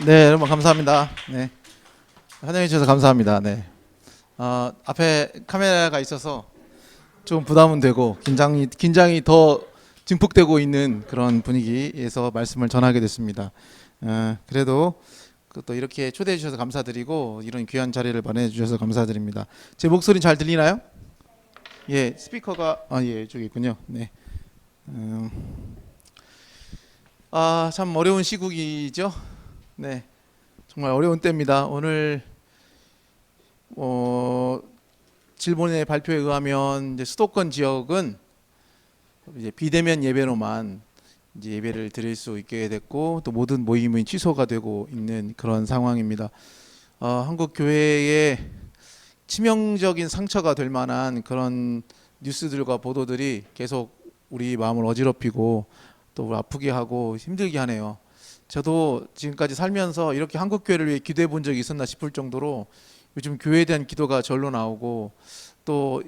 네, 여러분 감사합니다. 네, 환영해 주셔서 감사합니다. 네, 앞에 카메라가 있어서 좀 부담은 되고 긴장이 더 증폭되고 있는 그런 분위기에서 말씀을 전하게 됐습니다. 그래도 또 이렇게 초대해 주셔서 감사드리고 이런 귀한 자리를 마련해 주셔서 감사드립니다. 제 목소리 잘 들리나요? 예, 스피커가 예, 이쪽에 있군요. 네. 음, 참 어려운 시국이죠. 네, 정말 어려운 때입니다. 오늘 어, 질본의 발표에 의하면 이제 수도권 지역은 이제 비대면 예배로만 이제 예배를 드릴 수 있게 됐고 또 모든 모임이 취소가 되고 있는 그런 상황입니다. 한국 교회에 치명적인 상처가 될 만한 그런 뉴스들과 보도들이 계속 우리 마음을 어지럽히고 또 아프게 하고 힘들게 하네요. 저도 지금까지 살면서 이렇게 한국 교회를 위해 기도해 본 적이 있었나 싶을 정도로 요즘 교회에 대한 기도가 절로 나오고 또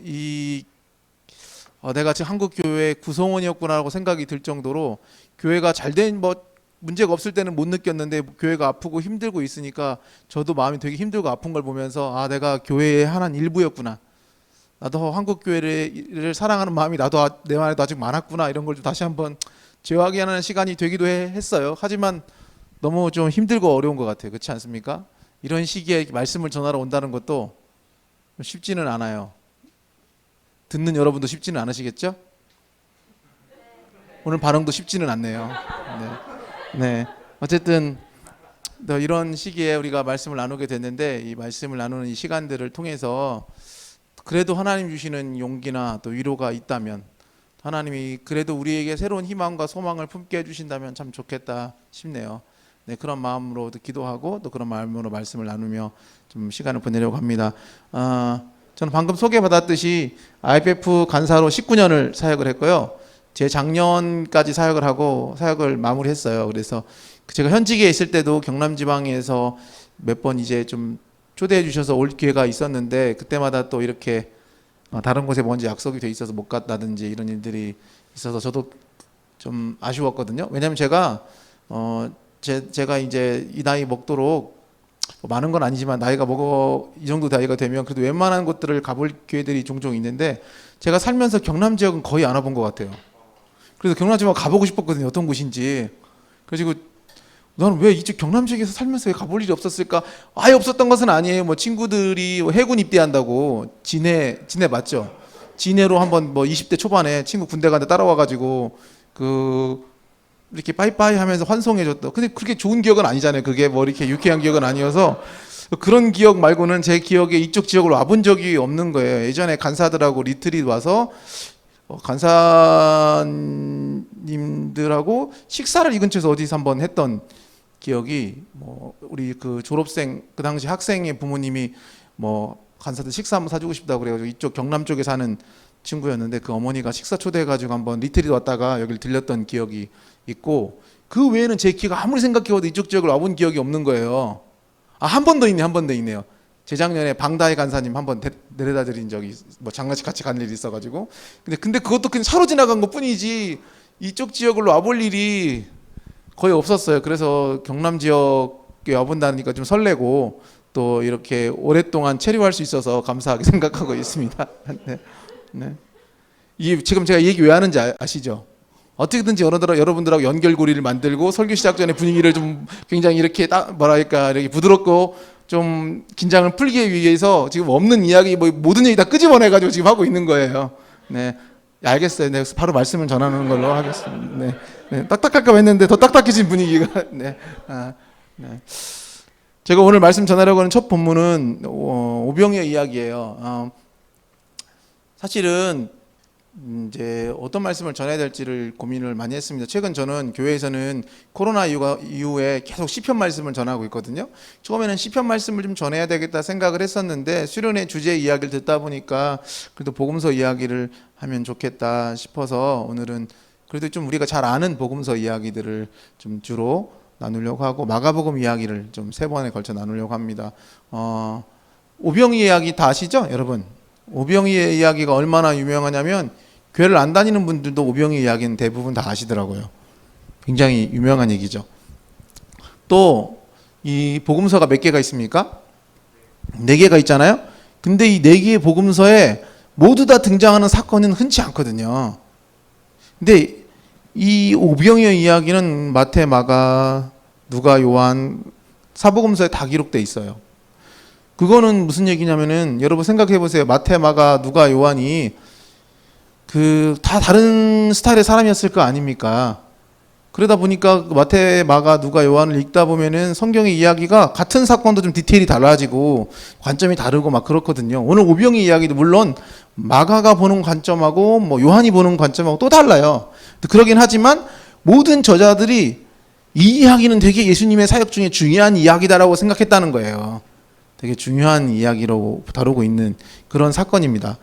내가 지금 한국 교회 구성원이었구나라고 생각이 들 정도로 교회가 잘된 문제가 없을 때는 못 느꼈는데 교회가 아프고 힘들고 있으니까 저도 마음이 되게 힘들고 아픈 걸 보면서 내가 교회의 하나의 일부였구나. 나도 한국 교회를 사랑하는 마음이 내 안에도 아직 많았구나 이런 걸 좀 다시 한번 재확인하는 시간이 되기도 했어요. 하지만 너무 좀 힘들고 어려운 것 같아요. 그렇지 않습니까? 이런 시기에 말씀을 전하러 온다는 것도 쉽지는 않아요. 듣는 여러분도 쉽지는 않으시겠죠? 오늘 반응도 쉽지는 않네요. 네. 네. 어쨌든 이런 시기에 우리가 말씀을 나누게 됐는데 이 말씀을 나누는 이 시간들을 통해서 그래도 하나님 주시는 용기나 또 위로가 있다면 하나님이 그래도 우리에게 새로운 희망과 소망을 품게 해주신다면 참 좋겠다 싶네요. 네, 그런 마음으로 기도하고 또 그런 마음으로 말씀을 나누며 좀 시간을 보내려고 합니다. 저는 방금 소개받았듯이 IPF 간사로 19년을 사역을 했고요. 재작년까지 사역을 하고 사역을 마무리했어요. 그래서 제가 현직에 있을 때도 경남지방에서 몇 번 이제 좀 초대해 주셔서 올 기회가 있었는데 그때마다 또 이렇게 다른 곳에 먼저 약속이 돼 있어서 못 갔다든지 이런 일들이 있어서 저도 좀 아쉬웠거든요. 왜냐하면 제가 이제 이 나이 먹도록 많은 건 아니지만 나이가 이 정도 나이가 되면 그래도 웬만한 곳들을 가볼 기회들이 종종 있는데 제가 살면서 경남 지역은 거의 안 와본 것 같아요. 그래서 경남 지역 가보고 싶었거든요. 어떤 곳인지. 그래서 나는 왜 이쪽 경남 지역에서 살면서 왜 가볼 일이 없었을까? 아예 없었던 것은 아니에요. 친구들이 해군 입대한다고 진해 맞죠? 진해로 한번 20대 초반에 친구 군대 가는데 따라와가지고 이렇게 빠이빠이 하면서 환송해줬다. 근데 그렇게 좋은 기억은 아니잖아요. 그게 이렇게 유쾌한 기억은 아니어서 그런 기억 말고는 제 기억에 이쪽 지역으로 와본 적이 없는 거예요. 예전에 간사들하고 리트릿 와서 간사님들하고 식사를 이 근처에서 어디서 한번 했던 기억이 우리 그 졸업생 그 당시 학생의 부모님이 간사들 식사 한번 사주고 싶다고 그래가지고 이쪽 경남 쪽에 사는 친구였는데 그 어머니가 식사 초대해가지고 한번 리트릿 왔다가 여기를 들렸던 기억이 있고 그 외에는 제 기억 아무리 생각해봐도 이쪽 지역을 와본 기억이 없는 거예요. 한 번 더 있네요. 재작년에 방다혜 간사님 한번 내려다 드린 적이 장례식 같이 간 일이 있어가지고 근데 그것도 그냥 차로 지나간 것 뿐이지 이쪽 지역으로 와볼 일이 거의 없었어요. 그래서 경남 지역에 와본다니까 좀 설레고 또 이렇게 오랫동안 체류할 수 있어서 감사하게 생각하고 있습니다. 네. 네. 지금 제가 이 얘기 왜 하는지 아시죠? 어떻게든지 여러분들하고 연결고리를 만들고 설교 시작 전에 분위기를 좀 굉장히 이렇게 이렇게 부드럽고 좀 긴장을 풀기 위해서 지금 없는 이야기 모든 얘기 다 끄집어내가지고 지금 하고 있는 거예요. 네, 알겠어요. 네, 바로 말씀을 전하는 걸로 하겠습니다. 네, 네, 딱딱할까 했는데 더 딱딱해진 분위기가. 네, 네. 제가 오늘 말씀 전하려고 하는 첫 본문은 오병이의 이야기예요. 사실은 이제 어떤 말씀을 전해야 될지를 고민을 많이 했습니다. 최근 저는 교회에서는 코로나 이후에 계속 시편 말씀을 전하고 있거든요. 처음에는 시편 말씀을 좀 전해야 되겠다 생각을 했었는데 수련회 주제 이야기를 듣다 보니까 그래도 복음서 이야기를 하면 좋겠다 싶어서 오늘은 그래도 좀 우리가 잘 아는 복음서 이야기들을 좀 주로 나누려고 하고 마가복음 이야기를 좀 3번에 걸쳐 나누려고 합니다. 오병이 이야기 다 아시죠, 여러분? 오병이의 이야기가 얼마나 유명하냐면 교회를 안 다니는 분들도 오병이 이야기는 대부분 다 아시더라고요. 굉장히 유명한 얘기죠. 또 이 복음서가 몇 개가 있습니까? 4개가 있잖아요. 근데 이 4개의 복음서에 모두 다 등장하는 사건은 흔치 않거든요. 근데 이 오병이어 이야기는 마태, 마가, 누가, 요한, 사복음서에 다 기록돼 있어요. 그거는 무슨 얘기냐면은 여러분 생각해 보세요. 마태, 마가, 누가, 요한이 다 다른 스타일의 사람이었을 거 아닙니까? 그러다 보니까 마태, 마가, 누가, 요한을 읽다 보면은 성경의 이야기가 같은 사건도 좀 디테일이 달라지고 관점이 다르고 막 그렇거든요. 오늘 오병이 이야기도 물론 마가가 보는 관점하고 뭐 요한이 보는 관점하고 또 달라요. 그러긴 하지만 모든 저자들이 이 이야기는 되게 예수님의 사역 중에 중요한 이야기다라고 생각했다는 거예요. 되게 중요한 이야기로 다루고 있는 그런 사건입니다.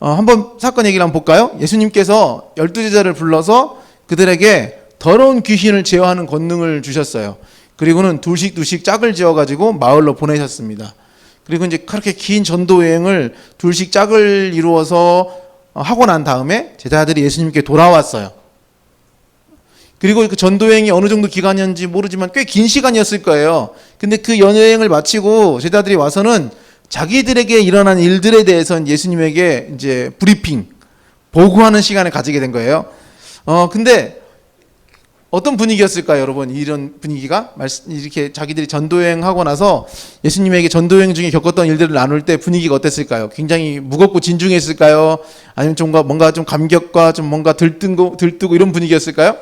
한번 사건 얘기를 한번 볼까요? 예수님께서 12제자를 불러서 그들에게 더러운 귀신을 제어하는 권능을 주셨어요. 그리고는 둘씩 짝을 지어가지고 마을로 보내셨습니다. 그리고 이제 그렇게 긴 전도 여행을 둘씩 짝을 이루어서 하고 난 다음에 제자들이 예수님께 돌아왔어요. 그리고 그 전도 여행이 어느 정도 기간이었는지 모르지만 꽤 긴 시간이었을 거예요. 근데 그 여행을 마치고 제자들이 와서는 자기들에게 일어난 일들에 대해서 예수님에게 이제 브리핑, 보고하는 시간을 가지게 된 거예요. 근데 어떤 분위기였을까요, 여러분? 이런 분위기가 이렇게 자기들이 전도여행하고 나서 예수님에게 전도여행 중에 겪었던 일들을 나눌 때 분위기가 어땠을까요? 굉장히 무겁고 진중했을까요? 아니면 좀 뭔가 좀 감격과 좀 뭔가 들뜨고 이런 분위기였을까요?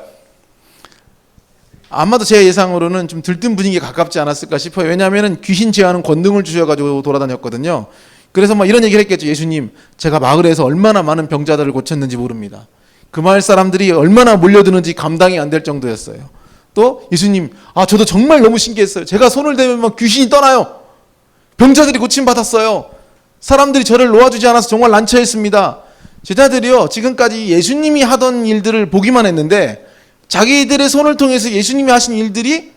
아마도 제 예상으로는 좀 들뜬 분위기에 가깝지 않았을까 싶어요. 왜냐하면 귀신 제어하는 권능을 주셔가지고 돌아다녔거든요. 그래서 막 이런 얘기를 했겠죠. 예수님, 제가 마을에서 얼마나 많은 병자들을 고쳤는지 모릅니다. 그 마을 사람들이 얼마나 몰려드는지 감당이 안 될 정도였어요. 또 예수님, 저도 정말 너무 신기했어요. 제가 손을 대면 막 귀신이 떠나요. 병자들이 고침받았어요. 사람들이 저를 놓아주지 않아서 정말 난처했습니다. 제자들이요, 지금까지 예수님이 하던 일들을 보기만 했는데 자기들의 손을 통해서 예수님이 하신 일들이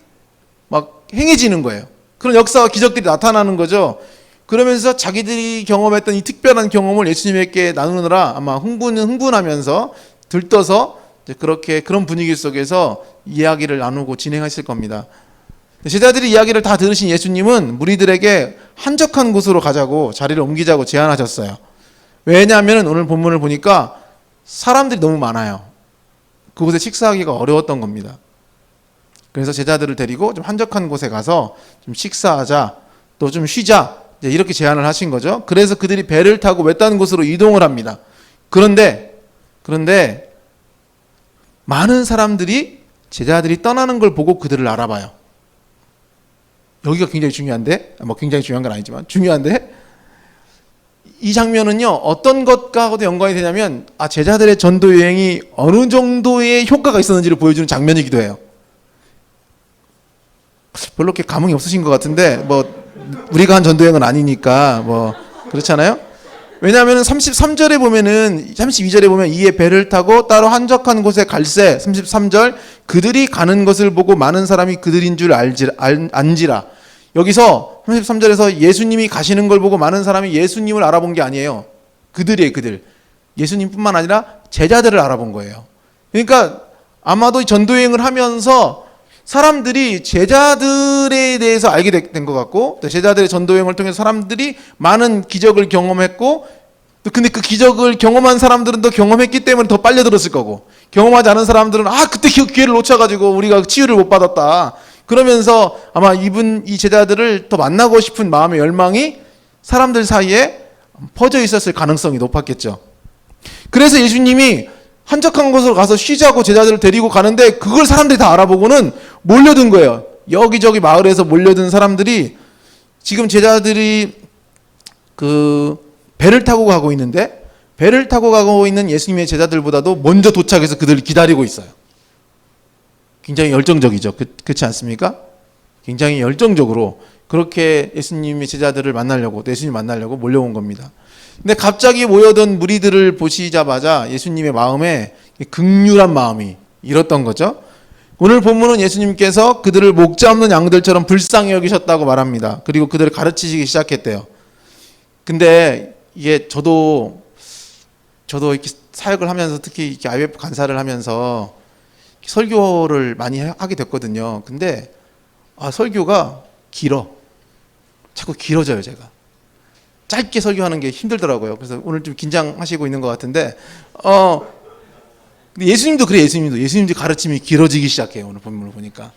막 행해지는 거예요. 그런 역사와 기적들이 나타나는 거죠. 그러면서 자기들이 경험했던 이 특별한 경험을 예수님에게 나누느라 아마 흥분하면서 들떠서 그런 분위기 속에서 이야기를 나누고 진행하실 겁니다. 제자들이 이야기를 다 들으신 예수님은 무리들에게 한적한 곳으로 가자고 자리를 옮기자고 제안하셨어요. 왜냐하면 오늘 본문을 보니까 사람들이 너무 많아요. 그곳에 식사하기가 어려웠던 겁니다. 그래서 제자들을 데리고 좀 한적한 곳에 가서 좀 식사하자, 또 좀 쉬자, 이렇게 제안을 하신 거죠. 그래서 그들이 배를 타고 외딴 곳으로 이동을 합니다. 그런데 많은 사람들이 제자들이 떠나는 걸 보고 그들을 알아봐요. 여기가 굉장히 중요한데, 굉장히 중요한 건 아니지만 중요한데, 이 장면은요 어떤 것과도 연관이 되냐면 제자들의 전도 여행이 어느 정도의 효과가 있었는지를 보여주는 장면이기도 해요. 별로 그렇게 감흥이 없으신 것 같은데 우리가 한 전도 여행은 아니니까 그렇잖아요. 왜냐하면 33절에 보면은 32절에 보면 이에 배를 타고 따로 한적한 곳에 갈새 33절 그들이 가는 것을 보고 많은 사람이 그들인 줄 안지라. 여기서 33절에서 예수님이 가시는 걸 보고 많은 사람이 예수님을 알아본 게 아니에요. 그들. 예수님뿐만 아니라 제자들을 알아본 거예요. 그러니까 아마도 전도여행을 하면서 사람들이 제자들에 대해서 알게 된 것 같고, 또 제자들의 전도여행을 통해서 사람들이 많은 기적을 경험했고, 근데 그 기적을 경험한 사람들은 더 경험했기 때문에 더 빨려들었을 거고, 경험하지 않은 사람들은 그때 기회를 놓쳐가지고 우리가 치유를 못 받았다. 그러면서 아마 이 제자들을 더 만나고 싶은 마음의 열망이 사람들 사이에 퍼져 있었을 가능성이 높았겠죠. 그래서 예수님이 한적한 곳으로 가서 쉬자고 제자들을 데리고 가는데 그걸 사람들이 다 알아보고는 몰려든 거예요. 여기저기 마을에서 몰려든 사람들이 지금 제자들이 배를 타고 가고 있는데 배를 타고 가고 있는 예수님의 제자들보다도 먼저 도착해서 그들을 기다리고 있어요. 굉장히 열정적이죠. 그렇지 않습니까? 굉장히 열정적으로 그렇게 예수님의 제자들을 만나려고, 예수님 만나려고 몰려온 겁니다. 근데 갑자기 모여든 무리들을 보시자마자 예수님의 마음에 극률한 마음이 일었던 거죠. 오늘 본문은 예수님께서 그들을 목자 없는 양들처럼 불쌍히 여기셨다고 말합니다. 그리고 그들을 가르치시기 시작했대요. 근데 이게 저도 이렇게 사역을 하면서 특히 이렇게 IF 간사를 하면서 설교를 많이 하게 됐거든요. 근데 설교가 자꾸 길어져요. 제가 짧게 설교하는 게 힘들더라고요. 그래서 오늘 좀 긴장하시고 있는 것 같은데 근데 예수님도 그래. 예수님도 가르침이 길어지기 시작해요. 오늘 본문을 보니까.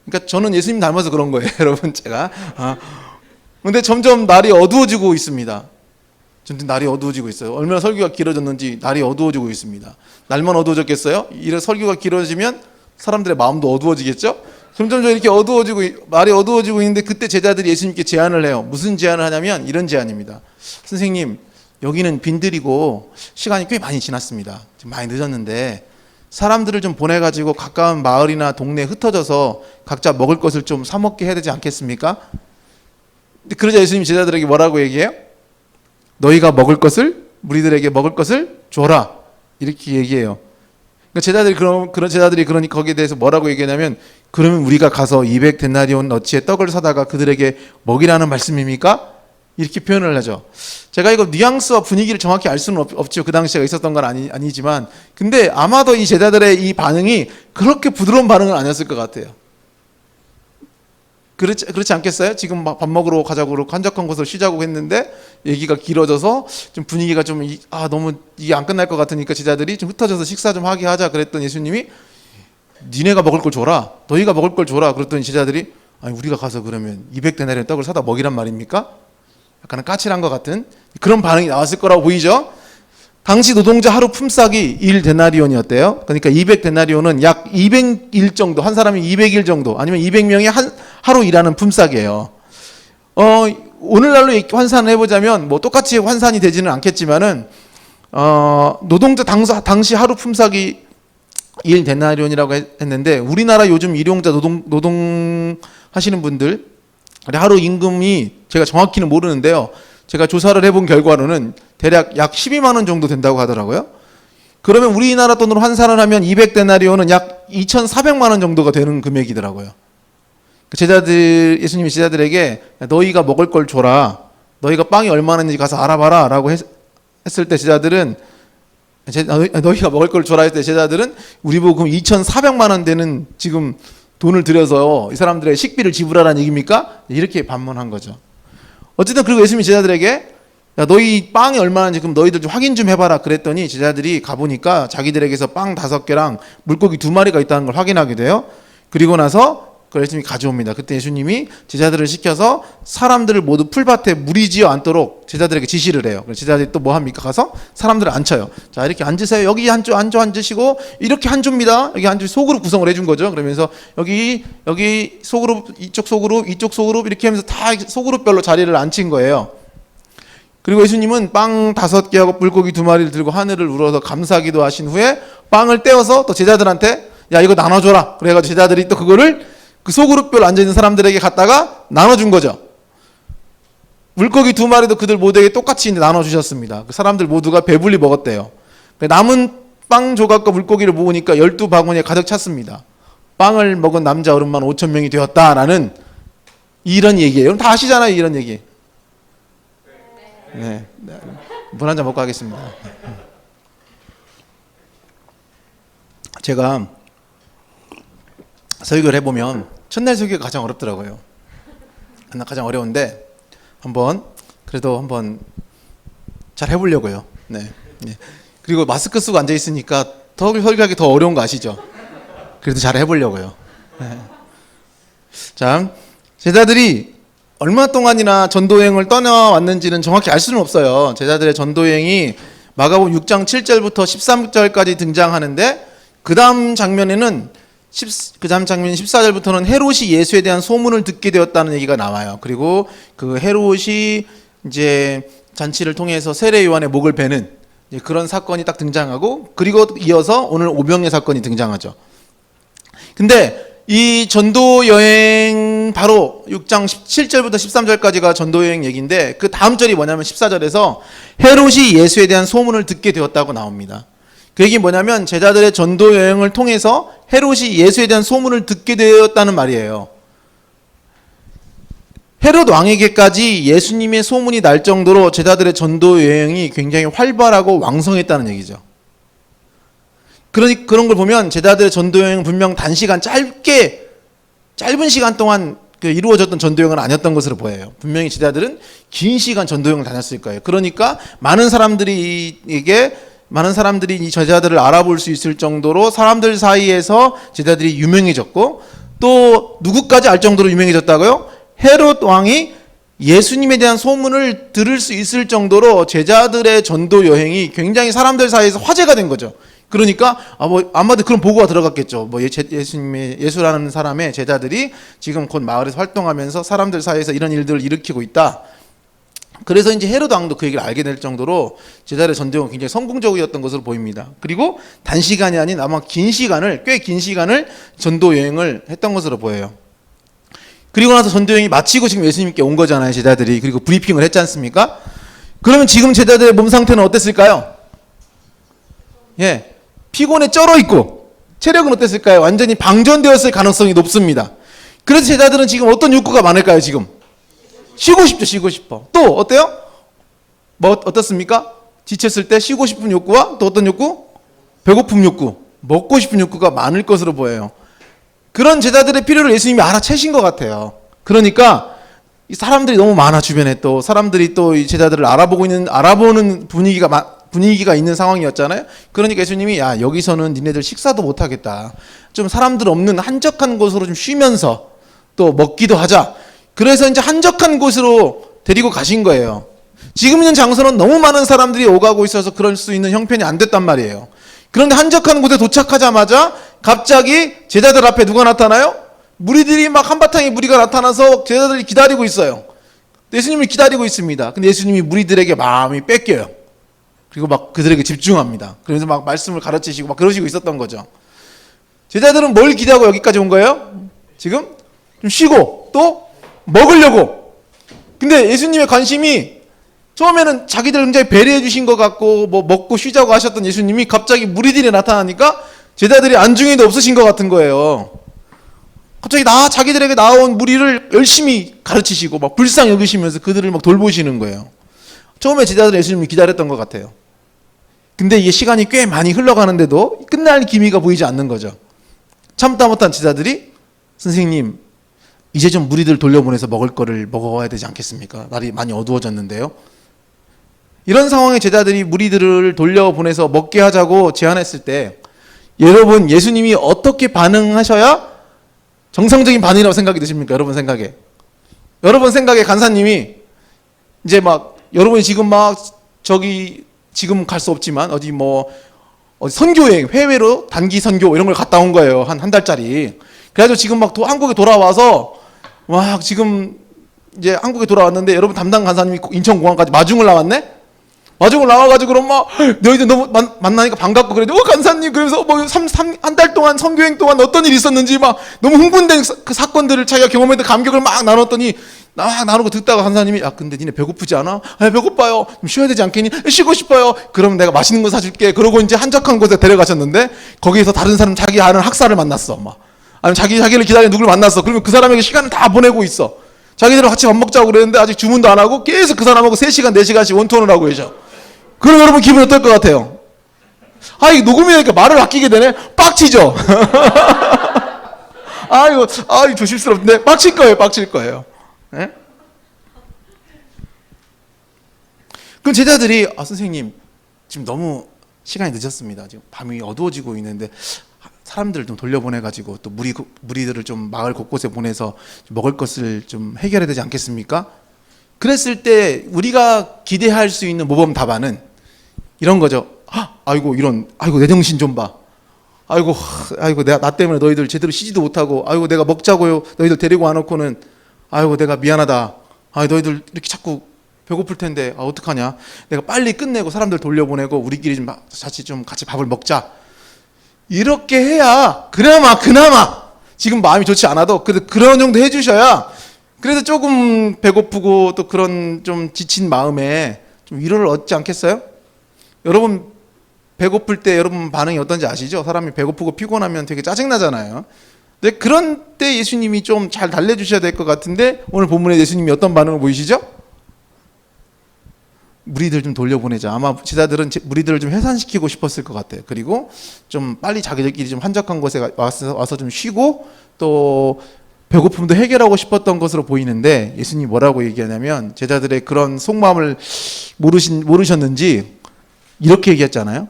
그러니까 저는 예수님 닮아서 그런 거예요. 여러분 제가. 근데 점점 날이 어두워지고 있습니다. 점점 날이 어두워지고 있어요. 얼마나 설교가 길어졌는지 날이 어두워지고 있습니다. 날만 어두워졌겠어요? 이래 설교가 길어지면 사람들의 마음도 어두워지겠죠? 점점 이렇게 날이 어두워지고 있는데 그때 제자들이 예수님께 제안을 해요. 무슨 제안을 하냐면 이런 제안입니다. 선생님, 여기는 빈들이고 시간이 꽤 많이 지났습니다. 지금 많이 늦었는데 사람들을 좀 보내가지고 가까운 마을이나 동네에 흩어져서 각자 먹을 것을 좀 사 먹게 해야 되지 않겠습니까? 그러자 예수님 제자들에게 뭐라고 얘기해요? 너희가 우리들에게 먹을 것을 줘라. 이렇게 얘기해요. 그러니까 제자들이 그러니 거기에 대해서 뭐라고 얘기하냐면 그러면 우리가 가서 200데나리온 어치의 떡을 사다가 그들에게 먹이라는 말씀입니까? 이렇게 표현을 하죠. 제가 이거 뉘앙스와 분위기를 정확히 알 수는 없죠. 그 당시에 있었던 건 아니지만 근데 아마도 이 제자들의 이 반응이 그렇게 부드러운 반응은 아니었을 것 같아요. 그렇지 않겠어요? 지금 밥 먹으러 가자고 한적한 곳을 쉬자고 했는데 얘기가 길어져서 좀 분위기가 너무 이게 안 끝날 것 같으니까 제자들이 좀 흩어져서 식사 좀 하자 그랬더니 예수님이 니네가 먹을 걸 줘라. 너희가 먹을 걸 줘라. 그랬더니 제자들이 아니 우리가 가서 그러면 200데나리온 떡을 사다 먹이란 말입니까? 약간 까칠한 것 같은 그런 반응이 나왔을 거라고 보이죠? 당시 노동자 하루 품삯이 1데나리온이었대요. 그러니까 200데나리온은 약 200일 정도, 한 사람이 200일 정도, 아니면 200명이 하루 일하는 품삯이에요. 오늘날로 환산을 해보자면 뭐 똑같이 환산이 되지는 않겠지만은 노동자 당시 하루 품삯이 1데나리온이라고 했는데 우리나라 요즘 일용자 노동 하시는 분들 하루 임금이 제가 정확히는 모르는데요. 제가 조사를 해본 결과로는 대략 약 12만 원 정도 된다고 하더라고요. 그러면 우리나라 돈으로 환산을 하면 200데나리온은 약 2,400만 원 정도가 되는 금액이더라고요. 예수님이 제자들에게 너희가 먹을 걸 줘라. 너희가 빵이 얼마나인지 가서 알아봐라 라고 했을 때 제자들은 너희가 먹을 걸 줘라 했을 때 제자들은 우리 보고 그럼 2,400만 원 되는 지금 돈을 들여서 이 사람들의 식비를 지불하라는 얘기입니까? 이렇게 반문한 거죠. 어쨌든 그리고 예수님이 제자들에게 야, 너희 빵이 얼마나인지 그럼 너희들 좀 확인 좀 해봐라 그랬더니 제자들이 가보니까 자기들에게서 빵 5개랑 물고기 2마리가 있다는 걸 확인하게 돼요. 그리고 나서 그걸 예수님이 가져옵니다. 그때 예수님이 제자들을 시켜서 사람들을 모두 풀밭에 무리지어 앉도록 제자들에게 지시를 해요. 그래서 제자들이 또 뭐 합니까? 가서 사람들을 앉혀요. 자, 이렇게 앉으세요. 여기 한 조 앉으시고 이렇게 한 조입니다. 여기 한 조 소그룹 구성을 해준 거죠. 그러면서 여기 소그룹, 이쪽 소그룹 이렇게 하면서 다 소그룹별로 자리를 앉힌 거예요. 그리고 예수님은 빵 5개하고 물고기 2마리를 들고 하늘을 우러서 감사기도 하신 후에 빵을 떼어서 또 제자들한테 야 이거 나눠줘라. 그래가지고 제자들이 또 그거를 그 소그룹별로 앉아있는 사람들에게 갖다가 나눠준 거죠. 물고기 2마리도 그들 모두에게 똑같이 나눠주셨습니다. 그 사람들 모두가 배불리 먹었대요. 남은 빵 조각과 물고기를 모으니까 12바구니에 가득 찼습니다. 빵을 먹은 남자 어른만 5,000명이 되었다라는 이런 얘기예요. 다 아시잖아요, 이런 얘기. 네, 물 한 잔 먹고 하겠습니다. 제가 설교를 해보면 첫날 설교가 가장 어렵더라고요. 가장 어려운데 그래도 한번 잘 해보려고요. 네. 그리고 마스크 쓰고 앉아 있으니까 설교하기 더 어려운 거 아시죠? 그래도 잘 해보려고요. 네. 자, 제자들이 얼마 동안이나 전도여행을 떠나왔는지는 정확히 알 수는 없어요. 제자들의 전도여행이 마가복음 6장 7절부터 13절까지 등장하는데 그 다음 장면에는 14절부터는 헤롯이 예수에 대한 소문을 듣게 되었다는 얘기가 나와요. 그리고 그 헤롯이 이제 잔치를 통해서 세례 요한의 목을 베는 그런 사건이 딱 등장하고 그리고 이어서 오늘 오병이어 사건이 등장하죠. 근데 이 전도 여행 바로 6장 17절부터 13절까지가 전도 여행 얘기인데 그 다음 절이 뭐냐면 14절에서 헤롯이 예수에 대한 소문을 듣게 되었다고 나옵니다. 그 얘기는 뭐냐면 제자들의 전도 여행을 통해서 헤롯이 예수에 대한 소문을 듣게 되었다는 말이에요. 헤롯 왕에게까지 예수님의 소문이 날 정도로 제자들의 전도 여행이 굉장히 활발하고 왕성했다는 얘기죠. 그런 걸 보면 제자들의 전도 여행은 분명 짧은 시간 동안 이루어졌던 전도여행은 아니었던 것으로 보여요. 분명히 제자들은 긴 시간 전도여행을 다녔을 거예요. 그러니까 많은 사람들이 이 제자들을 알아볼 수 있을 정도로 사람들 사이에서 제자들이 유명해졌고, 또 누구까지 알 정도로 유명해졌다고요? 헤롯 왕이 예수님에 대한 소문을 들을 수 있을 정도로 제자들의 전도 여행이 굉장히 사람들 사이에서 화제가 된 거죠. 그러니까 아마도 그런 보고가 들어갔겠죠. 예수라는 사람의 제자들이 지금 곧 마을에서 활동하면서 사람들 사이에서 이런 일들을 일으키고 있다. 그래서 이제 헤롯 왕도 그 얘기를 알게 될 정도로 제자들의 전도가 굉장히 성공적이었던 것으로 보입니다. 그리고 단시간이 아닌 아마 꽤 긴 시간을 전도 여행을 했던 것으로 보여요. 그리고 나서 전도 여행이 마치고 지금 예수님께 온 거잖아요, 제자들이. 그리고 브리핑을 했지 않습니까? 그러면 지금 제자들의 몸 상태는 어땠을까요? 예, 피곤에 쩔어 있고 체력은 어땠을까요? 완전히 방전되었을 가능성이 높습니다. 그래서 제자들은 지금 어떤 욕구가 많을까요? 지금 쉬고 싶죠. 쉬고 싶어. 또 어때요? 어떻습니까? 지쳤을 때 쉬고 싶은 욕구와 또 어떤 욕구? 배고픔 욕구, 먹고 싶은 욕구가 많을 것으로 보여요. 그런 제자들의 필요를 예수님이 알아채신 것 같아요. 그러니까 이 사람들이 너무 많아, 주변에. 또 사람들이 또 이 제자들을 알아보는 분위기가 있는 상황이었잖아요. 그러니까 예수님이 여기서는 니네들 식사도 못 하겠다. 좀 사람들 없는 한적한 곳으로 좀 쉬면서 또 먹기도 하자. 그래서 이제 한적한 곳으로 데리고 가신 거예요. 지금 있는 장소는 너무 많은 사람들이 오가고 있어서 그럴 수 있는 형편이 안 됐단 말이에요. 그런데 한적한 곳에 도착하자마자 갑자기 제자들 앞에 누가 나타나요? 무리들이 막 한바탕의 무리가 나타나서 제자들이 기다리고 있어요. 예수님을 기다리고 있습니다. 근데 예수님이 무리들에게 마음이 뺏겨요. 그리고 막 그들에게 집중합니다. 그래서 막 말씀을 가르치시고 막 그러시고 있었던 거죠. 제자들은 뭘 기대하고 여기까지 온 거예요? 지금 좀 쉬고 또 먹으려고. 근데 예수님의 관심이 처음에는 자기들 굉장히 배려해 주신 것 같고 뭐 먹고 쉬자고 하셨던 예수님이 갑자기 무리들이 나타나니까 제자들이 안중에도 없으신 것 같은 거예요. 갑자기 자기들에게 나온 무리를 열심히 가르치시고 막 불쌍히 여기시면서 그들을 막 돌보시는 거예요. 처음에 제자들은 예수님을 기다렸던 것 같아요. 근데 이게 시간이 꽤 많이 흘러가는데도 끝날 기미가 보이지 않는 거죠. 참다 못한 제자들이 선생님, 이제 좀 무리들 돌려보내서 먹을 거를 먹어야 되지 않겠습니까? 날이 많이 어두워졌는데요. 이런 상황에 제자들이 무리들을 돌려보내서 먹게 하자고 제안했을 때 여러분, 예수님이 어떻게 반응하셔야 정상적인 반응이라고 생각이 드십니까? 여러분 생각에. 여러분 생각에 간사님이 이제 막 여러분이 지금 지금 갈 수 없지만 어디 선교여행, 해외로 단기 선교 이런 걸 갔다 온 거예요. 한 달짜리. 그래가지고 지금 막 한국에 돌아와서 막 지금 이제 한국에 돌아왔는데 여러분 담당 간사님이 인천공항까지 마중을 나왔네? 마중을 나와가지고 그럼 막 너희들 너무 만나니까 반갑고 그래. 간사님, 그래서 한 달 동안 선교행 동안 어떤 일이 있었는지 막 너무 흥분된 그 사건들을 자기가 경험했던 감격을 막 나눴더니 나누고 듣다가 간사님이 근데 니네 배고프지 않아? 배고파요. 좀 쉬어야 되지 않겠니? 쉬고 싶어요. 그럼 내가 맛있는 거 사줄게. 그러고 이제 한적한 곳에 데려가셨는데 거기에서 다른 사람, 자기 아는 학사를 만났어. 아니면 자기를 기다리는 누구를 만났어. 그러면 그 사람에게 시간을 다 보내고 있어. 자기들하고 같이 밥 먹자고 그랬는데 아직 주문도 안 하고 계속 그 사람하고 3시간, 4시간씩 원투혼을 하고 계셔. 그럼 여러분 기분 어떨 것 같아요? 이거 녹음이니까 말을 아끼게 되네? 빡치죠? 이거 조심스럽던데? 빡칠 거예요. 네? 그럼 제자들이 선생님, 지금 너무 시간이 늦었습니다. 지금 밤이 어두워지고 있는데 사람들을 좀 돌려보내가지고 또 무리들을 좀 마을 곳곳에 보내서 먹을 것을 좀 해결해야 되지 않겠습니까? 그랬을 때 우리가 기대할 수 있는 모범 답안은 이런 거죠. 아이고 내 정신 좀 봐. 아이고 나 때문에 너희들 제대로 쉬지도 못하고, 아이고 내가 먹자고요 너희들 데리고 와놓고는, 아이고 내가 미안하다. 너희들 이렇게 자꾸 배고플 텐데 어떡하냐. 내가 빨리 끝내고 사람들 돌려보내고 우리끼리 좀 같이 밥을 먹자. 이렇게 해야 그나마 지금 마음이 좋지 않아도 그런 정도 해주셔야 그래도 조금 배고프고 또 그런 좀 지친 마음에 좀 위로를 얻지 않겠어요? 여러분 배고플 때 여러분 반응이 어떤지 아시죠? 사람이 배고프고 피곤하면 되게 짜증나잖아요. 근데 그런 때 예수님이 좀 잘 달래주셔야 될 것 같은데 오늘 본문에 예수님이 어떤 반응을 보이시죠? 무리들 좀 돌려보내자. 아마 제자들은 무리들을 좀 해산시키고 싶었을 것 같아요. 그리고 좀 빨리 자기들끼리 좀 한적한 곳에 와서 좀 쉬고 또 배고픔도 해결하고 싶었던 것으로 보이는데 예수님이 뭐라고 얘기하냐면 제자들의 그런 속마음을 모르셨는지 이렇게 얘기했잖아요.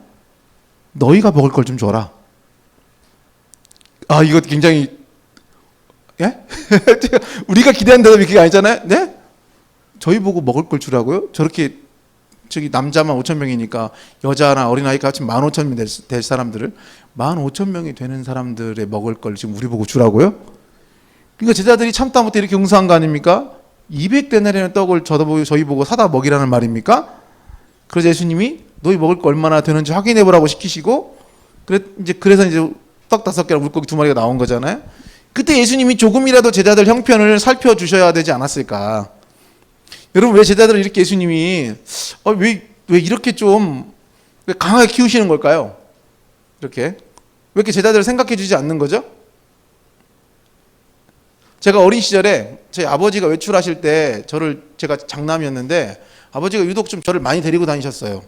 너희가 먹을 걸 좀 줘라. 아, 이거 굉장히, 예? 우리가 기대한 대답이 그게 아니잖아요. 네? 저희 보고 먹을 걸 주라고요? 저렇게 저기 남자만 5,000명이니까 여자나 어린아이가 같이 15,000명 될 사람들을 15,000명이 되는 사람들의 먹을 걸 지금 우리 보고 주라고요? 그러니까 제자들이 참다 못해 이렇게 용서한 거 아닙니까? 200데나리의 떡을 저희 보고 사다 먹이라는 말입니까? 그래서 예수님이 너희 먹을 거 얼마나 되는지 확인해 보라고 시키시고 그래서 이제 떡 5개랑 물고기 2마리가 나온 거잖아요. 그때 예수님이 조금이라도 제자들 형편을 살펴주셔야 되지 않았을까? 여러분, 왜 제자들을 이렇게 예수님이 왜 이렇게 좀 왜 강하게 키우시는 걸까요? 이렇게 왜 이렇게 제자들을 생각해 주지 않는 거죠? 제가 어린 시절에 저희 아버지가 외출하실 때 제가 장남이었는데 아버지가 유독 좀 저를 많이 데리고 다니셨어요.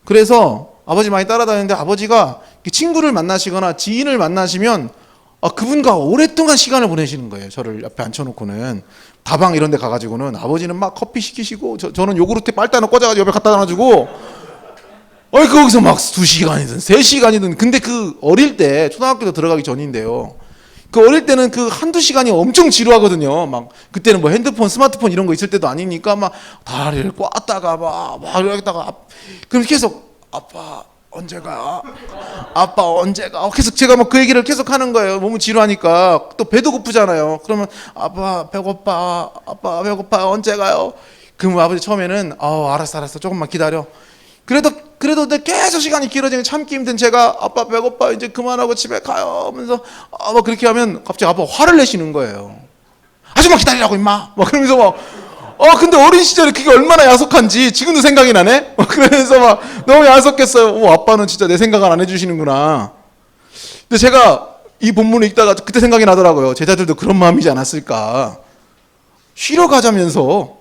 그래서 아버지 많이 따라다녔는데 아버지가 친구를 만나시거나 지인을 만나시면 그분과 오랫동안 시간을 보내시는 거예요. 저를 옆에 앉혀놓고는 다방 이런 데 가가지고는 아버지는 막 커피 시키시고 저는 요구르트에 빨대하나 꽂아가지고 옆에 갖다 놔주고 거기서 막 2시간이든 3시간이든 근데 그 어릴 때 초등학교도 들어가기 전인데요. 그 어릴 때는 그 한두 시간이 엄청 지루하거든요. 막 그때는 뭐 핸드폰, 스마트폰 이런 거 있을 때도 아니니까 막 다리를 꽈다가 막 이러다가 그럼 계속 아빠 언제 가? 아빠 언제 가? 계속 제가 막 그 얘기를 계속 하는 거예요. 너무 지루하니까 또 배도 고프잖아요. 그러면 아빠 배고파, 아빠 배고파 언제 가요? 그럼 아버지 처음에는 알았어 조금만 기다려. 그래도 계속 시간이 길어지면 참기 힘든 제가 아빠 배고파 이제 그만하고 집에 가요 하면서 막 그렇게 하면 갑자기 아빠가 화를 내시는 거예요. 아줌마 기다리라고 임마 막 그러면서 막 근데 어린 시절에 그게 얼마나 야속한지 지금도 생각이 나네. 그래서 막 너무 야속했어요. 아빠는 진짜 내 생각을 안 해주시는구나. 근데 제가 이 본문을 읽다가 그때 생각이 나더라고요. 제자들도 그런 마음이지 않았을까. 쉬러 가자면서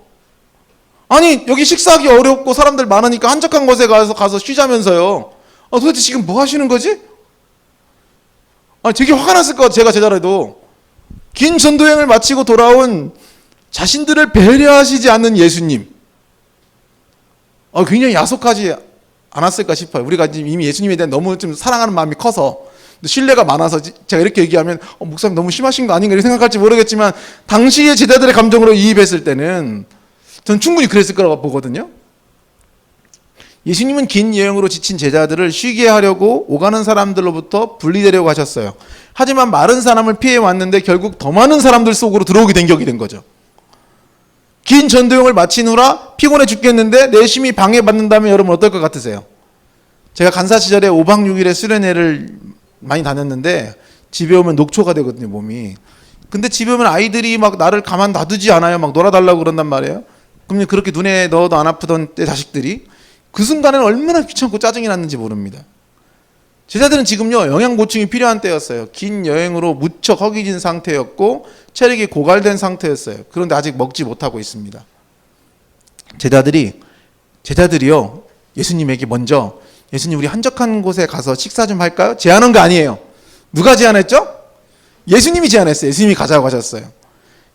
아니 여기 식사하기 어렵고 사람들 많으니까 한적한 곳에 가서 쉬자면서요. 도대체 지금 뭐 하시는 거지? 되게 화가 났을 것 같아요. 제가 제자라도 긴 전도여행을 마치고 돌아온 자신들을 배려하시지 않는 예수님. 굉장히 야속하지 않았을까 싶어요. 우리가 이미 예수님에 대한 너무 좀 사랑하는 마음이 커서 신뢰가 많아서 제가 이렇게 얘기하면 목사님 너무 심하신 거 아닌가 이렇게 생각할지 모르겠지만 당시의 제자들의 감정으로 이입했을 때는 전 충분히 그랬을 거라고 보거든요. 예수님은 긴 여행으로 지친 제자들을 쉬게 하려고 오가는 사람들로부터 분리되려고 하셨어요. 하지만 마른 사람을 피해 왔는데 결국 더 많은 사람들 속으로 들어오게 된 격이 된 거죠. 긴 전도여행을 마친 후라 피곤해 죽겠는데 내심이 방해받는다면 여러분 어떨 것 같으세요? 제가 간사 시절에 5박 6일의 수련회를 많이 다녔는데 집에 오면 녹초가 되거든요, 몸이. 근데 집에 오면 아이들이 막 나를 가만 놔두지 않아요. 막 놀아달라고 그런단 말이에요. 그럼 그렇게 눈에 넣어도 안 아프던 때 자식들이 그 순간에는 얼마나 귀찮고 짜증이 났는지 모릅니다. 제자들은 지금요 영양 보충이 필요한 때였어요. 긴 여행으로 무척 허기진 상태였고 체력이 고갈된 상태였어요. 그런데 아직 먹지 못하고 있습니다. 제자들이요 예수님에게 먼저 예수님 우리 한적한 곳에 가서 식사 좀 할까요? 제안한 거 아니에요. 누가 제안했죠? 예수님이 제안했어요. 예수님이 가자고 하셨어요.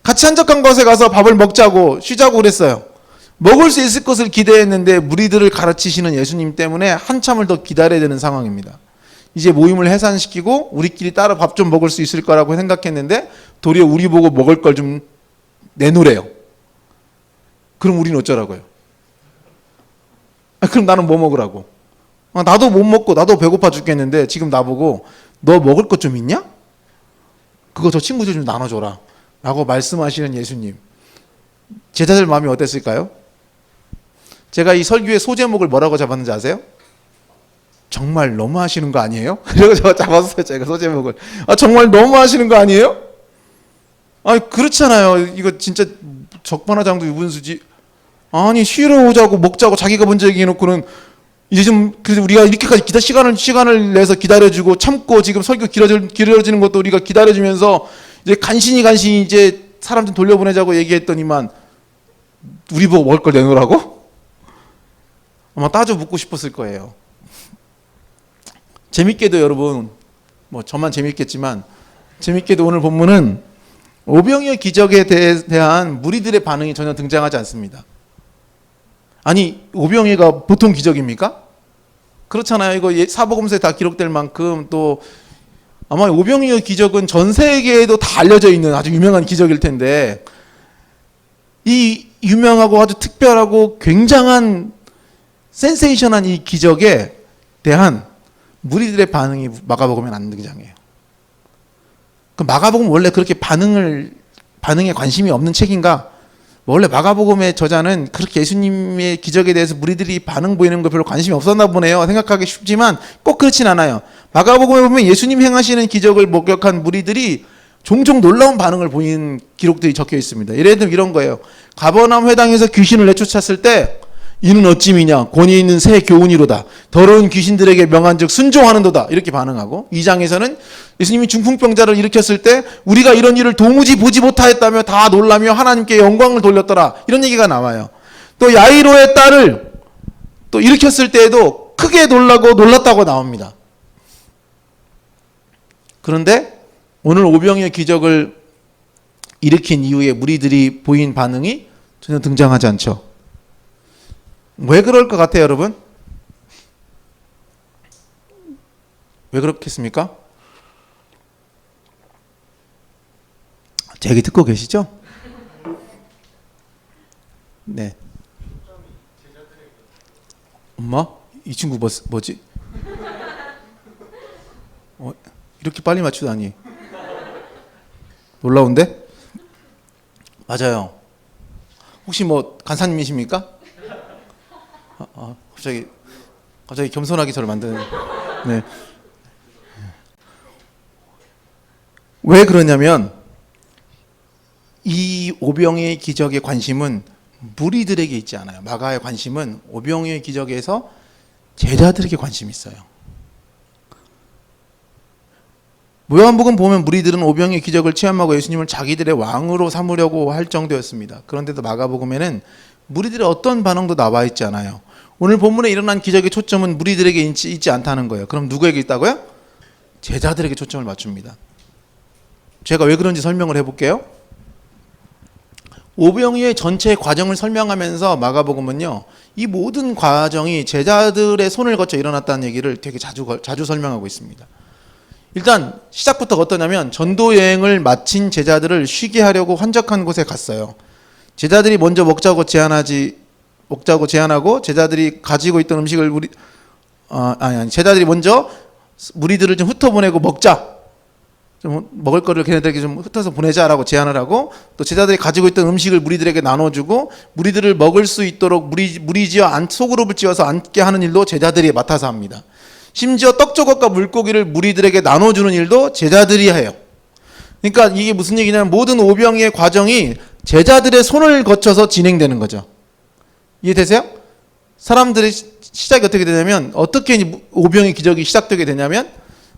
같이 한적한 곳에 가서 밥을 먹자고 쉬자고 그랬어요. 먹을 수 있을 것을 기대했는데 무리들을 가르치시는 예수님 때문에 한참을 더 기다려야 되는 상황입니다. 이제 모임을 해산시키고 우리끼리 따로 밥 좀 먹을 수 있을 거라고 생각했는데 도리어 우리 보고 먹을 걸 좀 내놓으래요. 그럼 우리는 어쩌라고요? 그럼 나는 뭐 먹으라고? 나도 못 먹고 나도 배고파 죽겠는데 지금 나보고 너 먹을 것 좀 있냐? 그거 저 친구들 좀 나눠줘라 라고 말씀하시는 예수님. 제자들 마음이 어땠을까요? 제가 이 설교의 소제목을 뭐라고 잡았는지 아세요? 정말 너무 하시는 거 아니에요? 그래서 제가 잡았어요. 제가 소제목을. 정말 너무 하시는 거 아니에요? 그렇잖아요. 이거 진짜 적반하장도 유분수지. 아니 쉬러 오자고 먹자고 자기가 먼저 얘기해놓고는 이제 좀 그래서 우리가 이렇게까지 시간을 내서 기다려주고 참고 지금 설교 길어지는 것도 우리가 기다려주면서 이제 간신히 이제 사람 좀 돌려보내자고 얘기했더니만 우리 보고 먹을 걸 내놓으라고? 아마 따져 묻고 싶었을 거예요. 재밌게도 여러분, 뭐 저만 재밌겠지만 재밌게도 오늘 오병이어 기적에 대한 무리들의 반응이 전혀 등장하지 않습니다. 아니, 오병이어가 보통 기적입니까? 그렇잖아요. 이거 사복음서에 다 기록될 만큼 또 아마 오병이어 기적은 전 세계에도 다 알려져 있는 아주 유명한 기적일 텐데, 이 유명하고 아주 특별하고 굉장한 센세이션한 이 기적에 대한 무리들의 반응이 마가복음에는 안 등장해요. 그 마가복음 원래 그렇게 반응에 관심이 없는 책인가? 원래 마가복음의 저자는 그렇게 예수님의 기적에 대해서 무리들이 반응 보이는 거 별로 관심이 없었나 보네요. 생각하기 쉽지만 꼭 그렇진 않아요. 마가복음에 보면 예수님 행하시는 기적을 목격한 무리들이 종종 놀라운 반응을 보이는 기록들이 적혀 있습니다. 예를 들면 이런 거예요. 가버나움 회당에서 귀신을 내쫓았을 때 이는 어찌미냐 권위 있는 새 교훈이로다 더러운 귀신들에게 명한즉 순종하는도다 이렇게 반응하고, 2장에서는 예수님이 중풍병자를 일으켰을 때 우리가 이런 일을 도무지 보지 못하였다며 다 놀라며 하나님께 영광을 돌렸더라 이런 얘기가 나와요. 또 야이로의 딸을 또 일으켰을 때에도 크게 놀랐다고 나옵니다. 그런데 오늘 오병이어 기적을 일으킨 이후에 무리들이 보인 반응이 전혀 등장하지 않죠. 왜 그럴 것 같아요, 여러분? 왜 그렇겠습니까? 제 얘기 듣고 계시죠? 네. 엄마? 이 친구 뭐지? 이렇게 빨리 맞추다니. 놀라운데? 맞아요. 혹시 뭐 간사님이십니까? 갑자기 겸손하게 저를 만드는. 네. 왜 그러냐면 이 오병이어의 기적의 관심은 무리들에게 있지 않아요. 마가의 관심은 오병이어의 기적에서 제자들에게 관심이 있어요. 요한복음 보면 무리들은 오병이어의 기적을 체험하고 예수님을 자기들의 왕으로 삼으려고 할 정도였습니다. 그런데도 마가복음에는 무리들의 어떤 반응도 나와 있지 않아요. 오늘 본문에 일어난 기적의 초점은 무리들에게 있지 않다는 거예요. 그럼 누구에게 있다고요? 제자들에게 초점을 맞춥니다. 제가 왜 그런지 설명을 해볼게요. 오병이어의 전체 과정을 설명하면서 마가복음은요, 이 모든 과정이 제자들의 손을 거쳐 일어났다는 얘기를 되게 자주 설명하고 있습니다. 일단 시작부터 어떠냐면 전도 여행을 마친 제자들을 쉬게 하려고 환적한 곳에 갔어요. 제자들이 먼저 먹자고 제안하고 제자들이 가지고 있던 음식을 제자들이 먼저 무리들을 좀 흩어보내고 먹자, 좀 먹을 거를 걔네들에게 좀 흩어서 보내자라고 제안을 하고, 또 제자들이 가지고 있던 음식을 무리들에게 나눠주고 무리들을 먹을 수 있도록 무리지어 소그룹을 지어서 앉게 하는 일도 제자들이 맡아서 합니다. 심지어 떡조각과 물고기를 무리들에게 나눠주는 일도 제자들이 해요. 그러니까 이게 무슨 얘기냐면 모든 오병이어의 과정이 제자들의 손을 거쳐서 진행되는 거죠. 이해되세요? 사람들의 시작이 어떻게 되냐면, 어떻게 오병이어 기적이 시작되게 되냐면,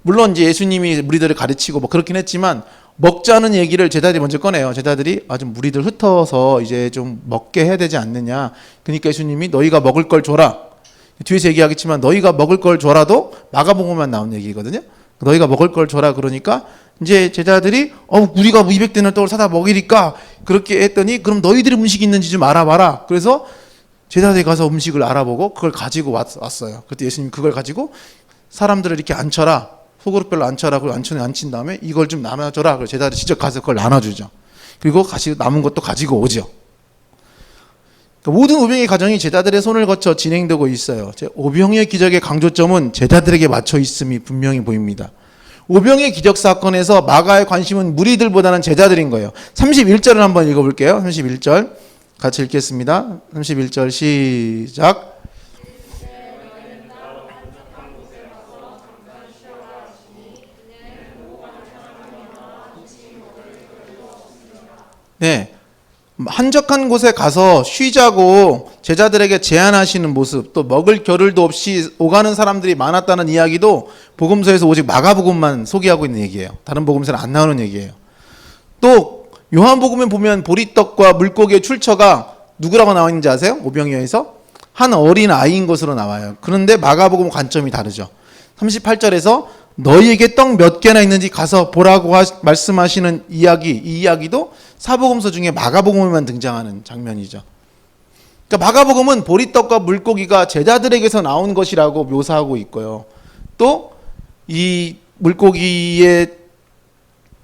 물론 이제 예수님이 무리들을 가르치고 뭐 그렇긴 했지만 먹자는 얘기를 제자들이 먼저 꺼내요. 제자들이 좀 무리들 흩어서 이제 좀 먹게 해야 되지 않느냐. 그러니까 예수님이 너희가 먹을 걸 줘라. 뒤에서 얘기하겠지만 너희가 먹을 걸 줘라도 마가복음만 나온 얘기거든요. 너희가 먹을 걸 줘라 그러니까 이제 제자들이 우리가 200대는 떡을 사다 먹이니까 그렇게 했더니 그럼 너희들의 음식이 있는지 좀 알아봐라. 그래서 제자들이 가서 음식을 알아보고 그걸 가지고 왔어요. 그때 예수님 그걸 가지고 사람들을 이렇게 앉혀라. 소그룹별로 앉혀라. 그리고 앉힌 다음에 이걸 좀 나눠줘라. 그래서 제자들이 직접 가서 그걸 나눠주죠. 그리고 남은 것도 가지고 오죠. 그러니까 모든 오병이어 과정이 제자들의 손을 거쳐 진행되고 있어요. 오병이어 기적의 강조점은 제자들에게 맞춰 있음이 분명히 보입니다. 오병이어 기적 사건에서 마가의 관심은 무리들보다는 제자들인 거예요. 31절을 한번 읽어볼게요. 31절 같이 읽겠습니다. 31절 시작. 네, 한적한 곳에 가서 쉬자고 제자들에게 제안하시는 모습, 또 먹을 겨를도 없이 오가는 사람들이 많았다는 이야기도 복음서에서 오직 마가복음만 소개하고 있는 얘기예요. 다른 복음서는 안 나오는 얘기예요. 또 요한복음에 보면 보리떡과 물고기의 출처가 누구라고 나와 있는지 아세요? 오병이어에서 한 어린 아이인 것으로 나와요. 그런데 마가복음 관점이 다르죠. 38절에서 너희에게 떡 몇 개나 있는지 가서 보라고 말씀하시는 이야기, 이 이야기도 사복음서 중에 마가복음에만 등장하는 장면이죠. 그러니까 마가복음은 보리떡과 물고기가 제자들에게서 나온 것이라고 묘사하고 있고요. 또 이 물고기의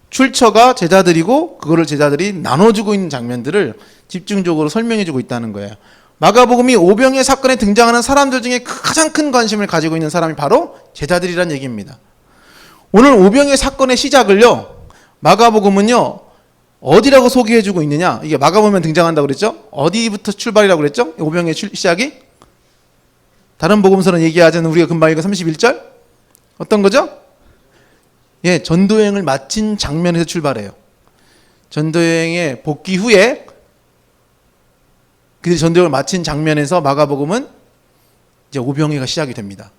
출처가 제자들이고 그거를 제자들이 나눠주고 있는 장면들을 집중적으로 설명해주고 있다는 거예요. 마가복음이 오병이의 사건에 등장하는 사람들 중에 가장 큰 관심을 가지고 있는 사람이 바로 제자들이란 얘기입니다. 오늘 오병이의 사건의 시작을요, 마가복음은요, 어디라고 소개해주고 있느냐? 이게 마가복음에 등장한다고 그랬죠? 어디부터 출발이라고 그랬죠? 오병이의 시작이? 다른 복음서는 얘기하지 않는 우리가 금방 읽은 31절? 어떤 거죠? 예, 전도여행을 마친 장면에서 출발해요. 전도여행의 복귀 후에 그 전도여행을 마친 장면에서 마가복음은 이제 오병이가 시작이 됩니다.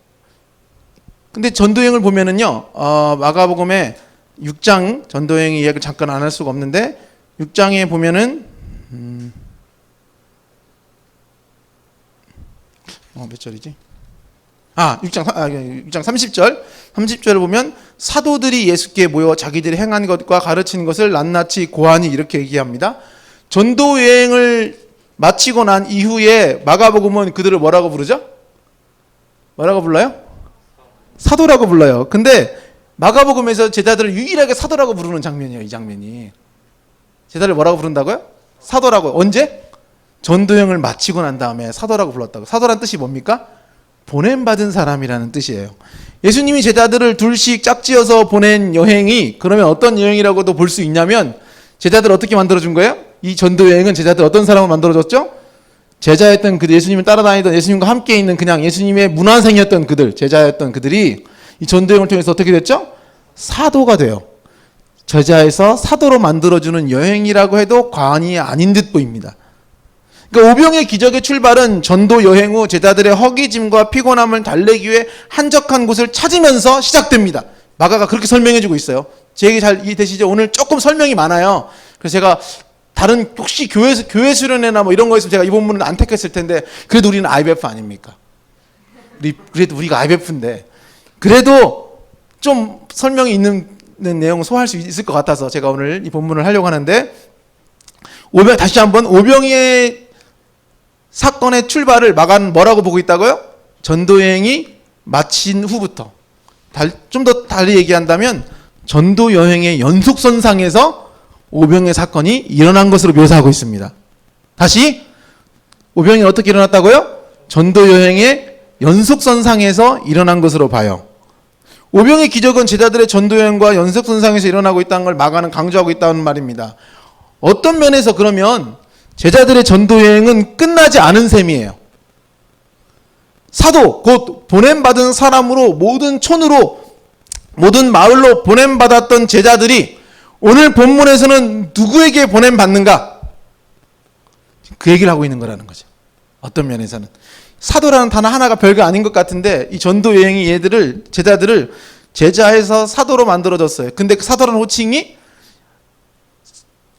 근데 전도여행을 보면은요, 마가복음의 6장 전도여행 이야기를 잠깐 안 할 수가 없는데 6장에 보면은 몇 절이지? 6장 30절을 보면 사도들이 예수께 모여 자기들이 행한 것과 가르치는 것을 낱낱이 고하니 이렇게 얘기합니다. 전도 여행을 마치고 난 이후에 마가복음은 그들을 뭐라고 부르죠? 뭐라고 불러요? 사도라고 불러요. 근데 마가복음에서 제자들을 유일하게 사도라고 부르는 장면이에요. 이 장면이. 제자를 뭐라고 부른다고요? 사도라고. 언제? 전도여행을 마치고 난 다음에 사도라고 불렀다고. 사도란 뜻이 뭡니까? 보냄받은 사람이라는 뜻이에요. 예수님이 제자들을 둘씩 짝지어서 보낸 여행이 그러면 어떤 여행이라고도 볼 수 있냐면 제자들 어떻게 만들어준 거예요? 이 전도여행은 제자들 어떤 사람을 만들어줬죠? 제자였던 그들, 예수님을 따라다니던 예수님과 함께 있는 그냥 예수님의 문화생이었던 그들, 제자였던 그들이 이 전도여행을 통해서 어떻게 됐죠? 사도가 돼요. 제자에서 사도로 만들어주는 여행이라고 해도 과언이 아닌 듯 보입니다. 그러니까 오병의 기적의 출발은 전도 여행 후 제자들의 허기짐과 피곤함을 달래기 위해 한적한 곳을 찾으면서 시작됩니다. 마가가 그렇게 설명해주고 있어요. 제 얘기 잘 이해되시죠? 오늘 조금 설명이 많아요. 그래서 제가 다른 혹시 교회 수련회나 뭐 이런 거 있으면 제가 이 본문을 안 택했을 텐데 그래도 우리는 IBF 아닙니까? 그래도 우리가 IBF인데 그래도 좀 설명이 있는 내용을 소화할 수 있을 것 같아서 제가 오늘 이 본문을 하려고 하는데 다시 한번 오병이의 사건의 출발을 마가는 뭐라고 보고 있다고요? 전도여행이 마친 후부터. 좀 더 달리 얘기한다면 전도여행의 연속선상에서 오병의 사건이 일어난 것으로 묘사하고 있습니다. 다시 오병이 어떻게 일어났다고요? 전도여행의 연속선상에서 일어난 것으로 봐요. 오병의 기적은 제자들의 전도여행과 연속선상에서 일어나고 있다는 걸 마가는 강조하고 있다는 말입니다. 어떤 면에서 그러면 제자들의 전도여행은 끝나지 않은 셈이에요. 사도, 곧 보냄받은 사람으로 모든 촌으로 모든 마을로 보냄받았던 제자들이 오늘 본문에서는 누구에게 보냄받는가? 그 얘기를 하고 있는 거라는 거죠. 어떤 면에서는. 사도라는 단어 하나가 별거 아닌 것 같은데 이 전도여행이 제자들을 제자에서 사도로 만들어졌어요. 근데 그 사도라는 호칭이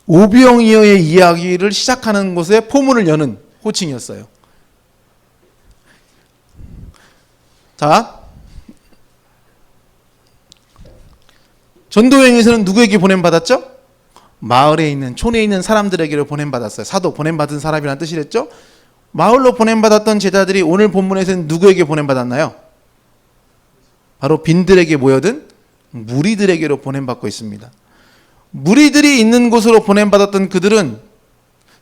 오병이어의 이야기를 시작하는 곳에 포문을 여는 호칭이었어요. 자, 전도여행에서는 누구에게 보냄받았죠? 마을에 있는, 촌에 있는 사람들에게 보냄받았어요. 사도, 보냄받은 사람이라는 뜻이랬죠? 마을로 보냄받았던 제자들이 오늘 본문에서는 누구에게 보냄받았나요? 바로 빈들에게 모여든 무리들에게로 보냄받고 있습니다. 무리들이 있는 곳으로 보냄받았던 그들은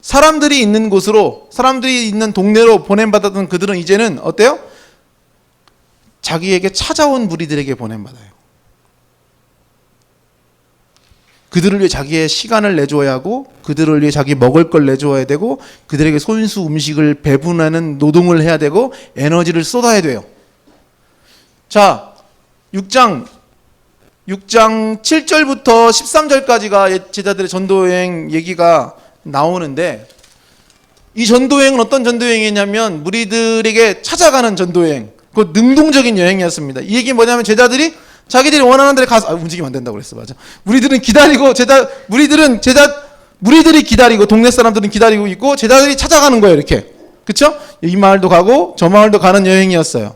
사람들이 있는 곳으로, 사람들이 있는 동네로 보냄받았던 그들은 이제는 어때요? 자기에게 찾아온 무리들에게 보냄받아요. 그들을 위해 자기의 시간을 내줘야 하고 그들을 위해 자기 먹을 걸 내줘야 되고 그들에게 손수 음식을 배분하는 노동을 해야 되고 에너지를 쏟아야 돼요. 자, 6장 7절부터 13절까지가 제자들의 전도여행 얘기가 나오는데 이 전도여행은 어떤 전도여행이냐면 무리들에게 찾아가는 전도여행, 그 능동적인 여행이었습니다. 이 얘기는 뭐냐면 제자들이 자기들이 원하는 데를 가서 움직이면 안 된다고 그랬어. 맞아. 무리들은 기다리고 무리들이 기다리고 동네 사람들은 기다리고 있고 제자들이 찾아가는 거예요. 이렇게. 그렇죠? 이 마을도 가고 저 마을도 가는 여행이었어요.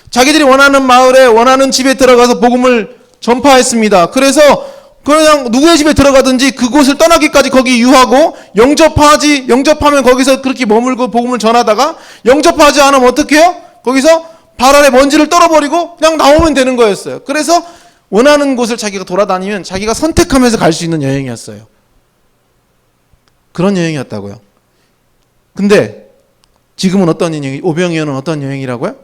자기들이 원하는 마을에 원하는 집에 들어가서 복음을 전파했습니다. 그래서 그냥 누구의 집에 들어가든지 그곳을 떠나기까지 거기 유하고, 영접하면 거기서 그렇게 머물고 복음을 전하다가, 영접하지 않으면 어떻게 해요? 거기서 발 아래 먼지를 떨어버리고 그냥 나오면 되는 거였어요. 그래서 원하는 곳을 자기가 돌아다니면 자기가 선택하면서 갈 수 있는 여행이었어요. 그런 여행이었다고요. 근데 지금은 어떤 여행이, 오병이어는 어떤 여행이라고요?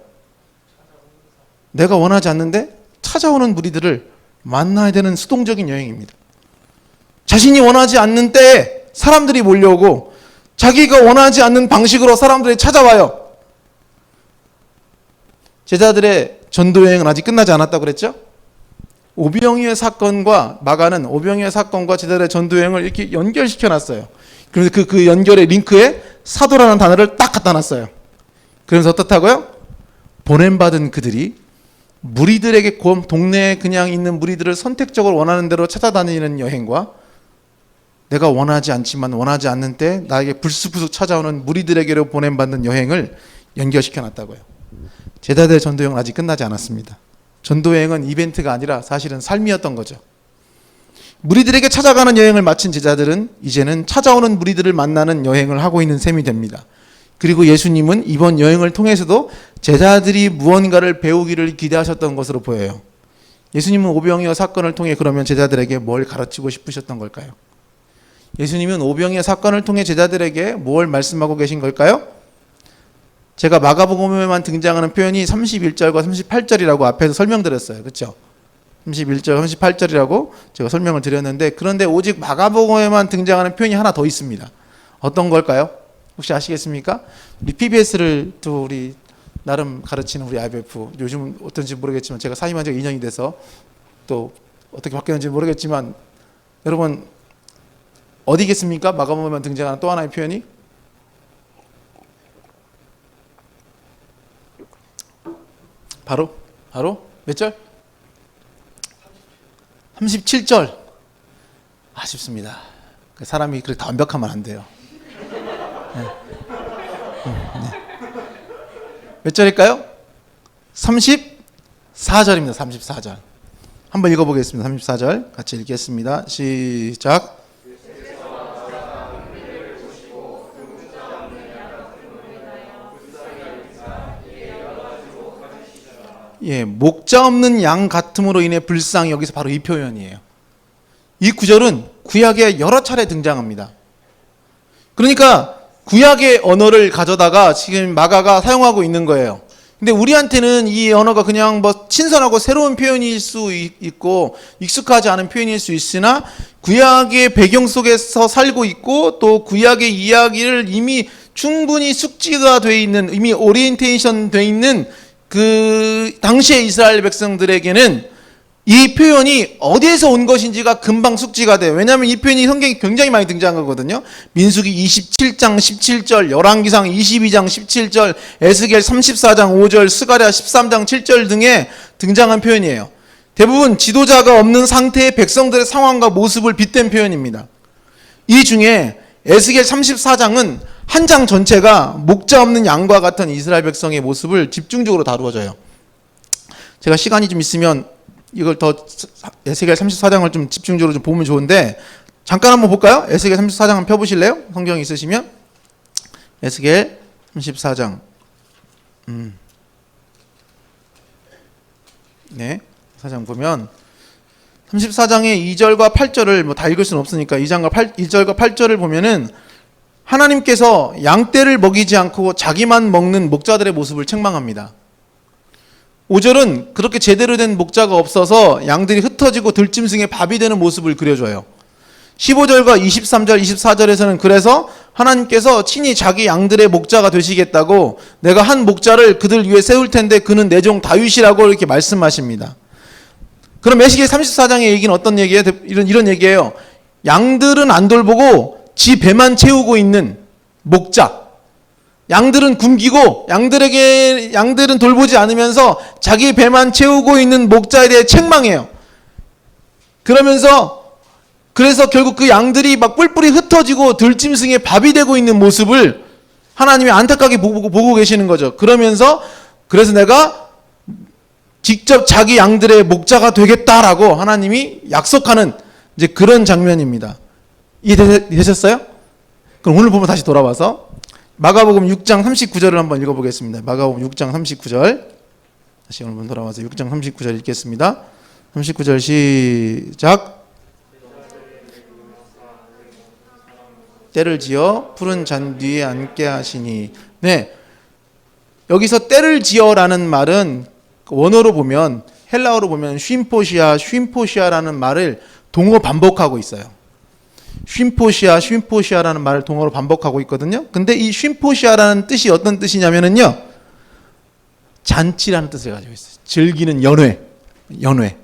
내가 원하지 않는데 찾아오는 무리들을 만나야 되는 수동적인 여행입니다. 자신이 원하지 않는 때에 사람들이 몰려오고, 자기가 원하지 않는 방식으로 사람들이 찾아와요. 제자들의 전도 여행은 아직 끝나지 않았다고 그랬죠? 오병이어 사건과 마가는 오병이어 사건과 제자들의 전도 여행을 이렇게 연결시켜 놨어요. 그래서 그 연결의 링크에 사도라는 단어를 딱 갖다 놨어요. 그래서 어떻다고요? 보냄받은 그들이 무리들에게, 동네에 그냥 있는 무리들을 선택적으로 원하는 대로 찾아다니는 여행과, 내가 원하지 않지만 원하지 않는 때 나에게 불쑥불쑥 찾아오는 무리들에게로 보냄받는 여행을 연결시켜 놨다고요. 제자들의 전도여행은 아직 끝나지 않았습니다. 전도여행은 이벤트가 아니라 사실은 삶이었던 거죠. 무리들에게 찾아가는 여행을 마친 제자들은 이제는 찾아오는 무리들을 만나는 여행을 하고 있는 셈이 됩니다. 그리고 예수님은 이번 여행을 통해서도 제자들이 무언가를 배우기를 기대하셨던 것으로 보여요. 예수님은 오병이어 사건을 통해 그러면 제자들에게 뭘 가르치고 싶으셨던 걸까요? 예수님은 오병이어 사건을 통해 제자들에게 뭘 말씀하고 계신 걸까요? 제가 마가복음에만 등장하는 표현이 31절과 38절이라고 앞에서 설명드렸어요. 그렇죠? 31절, 38절이라고 제가 설명을 드렸는데, 그런데 오직 마가복음에만 등장하는 표현이 하나 더 있습니다. 어떤 걸까요? 혹시 아시겠습니까? 우리 PBS를 또 우리 나름 가르치는 우리 IBF, 요즘은 어떤지 모르겠지만 제가 사임한 지가 2년이 돼서 또 어떻게 바뀌었는지 모르겠지만, 여러분 어디겠습니까? 마가복음에만 등장하는 또 하나의 표현이 바로 몇 절? 37절. 아쉽습니다. 사람이 그렇게 완벽하면 안 돼요. 네. 몇 절일까요? 34절입니다. 34절. 한번 읽어보겠습니다. 34절 같이 읽겠습니다. 시작. 예, 목자 없는 양 같음으로 인해 불쌍히, 여기서 바로 이 표현이에요. 이 구절은 구약에 여러 차례 등장합니다. 그러니까 구약의 언어를 가져다가 지금 마가가 사용하고 있는 거예요. 근데 우리한테는 이 언어가 그냥 뭐 신선하고 새로운 표현일 수 있고 익숙하지 않은 표현일 수 있으나, 구약의 배경 속에서 살고 있고 또 구약의 이야기를 이미 충분히 숙지가 돼 있는, 이미 오리엔테이션 돼 있는 그 당시의 이스라엘 백성들에게는 이 표현이 어디에서 온 것인지가 금방 숙지가 돼요. 왜냐하면 이 표현이 성경에 굉장히 많이 등장하거든요. 민수기 27장 17절, 열왕기상 22장 17절, 에스겔 34장 5절, 스가랴 13장 7절 등에 등장한 표현이에요. 대부분 지도자가 없는 상태의 백성들의 상황과 모습을 빗댄 표현입니다. 이 중에 에스겔 34장은 한 장 전체가 목자 없는 양과 같은 이스라엘 백성의 모습을 집중적으로 다루어져요. 제가 시간이 좀 있으면 이걸 더 에스겔 34장을 좀 집중적으로 좀 보면 좋은데, 잠깐 한번 볼까요? 에스겔 34장 한번 펴보실래요? 성경 있으시면 에스겔 34장. 네, 4장 보면 34장의 2절과 8절을 뭐 다 읽을 수는 없으니까 2절과 8절을 보면은 하나님께서 양떼를 먹이지 않고 자기만 먹는 목자들의 모습을 책망합니다. 5절은 그렇게 제대로 된 목자가 없어서 양들이 흩어지고 들짐승의 밥이 되는 모습을 그려줘요. 15절과 23절, 24절에서는 그래서 하나님께서 친히 자기 양들의 목자가 되시겠다고, 내가 한 목자를 그들 위해 세울 텐데 그는 내 종 다윗이라고 이렇게 말씀하십니다. 그럼 에스겔 34장의 얘기는 어떤 얘기예요? 이런 얘기예요. 양들은 안 돌보고 지 배만 채우고 있는 목자. 양들은 굶기고 양들은 돌보지 않으면서 자기 배만 채우고 있는 목자에 대해 책망해요. 그래서 결국 그 양들이 막 뿔뿔이 흩어지고 들짐승의 밥이 되고 있는 모습을 하나님이 안타깝게 보고 계시는 거죠. 그래서 내가 직접 자기 양들의 목자가 되겠다라고 하나님이 약속하는 이제 그런 장면입니다. 이해되셨어요? 그럼 오늘 보면 다시 돌아와서 마가복음 6장 39절을 한번 읽어보겠습니다. 마가복음 6장 39절. 다시 오늘 돌아와서 6장 39절 읽겠습니다. 39절 시작. 때를 지어 푸른 잔뒤에 앉게 하시니. 네, 여기서 때를 지어라는 말은 원어로 보면, 헬라어로 보면 쉼포시아라는 말을 동어 반복하고 있어요. 쉼포시아라는 말을 동어로 반복하고 있거든요. 근데 이 쉼포시아라는 뜻이 어떤 뜻이냐면은요, 잔치라는 뜻을 가지고 있어요. 즐기는 연회. 그러니까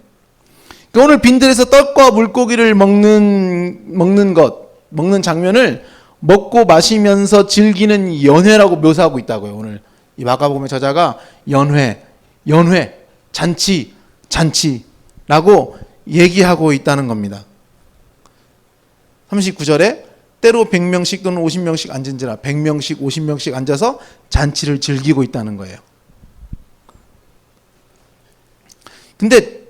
오늘 빈들에서 떡과 물고기를 먹는 장면을 먹고 마시면서 즐기는 연회라고 묘사하고 있다고요. 오늘 이 마가복음의 저자가 연회, 잔치라고 얘기하고 있다는 겁니다. 39절에 때로 100명씩 또는 50명씩 앉은지라, 100명씩 50명씩 앉아서 잔치를 즐기고 있다는 거예요. 근데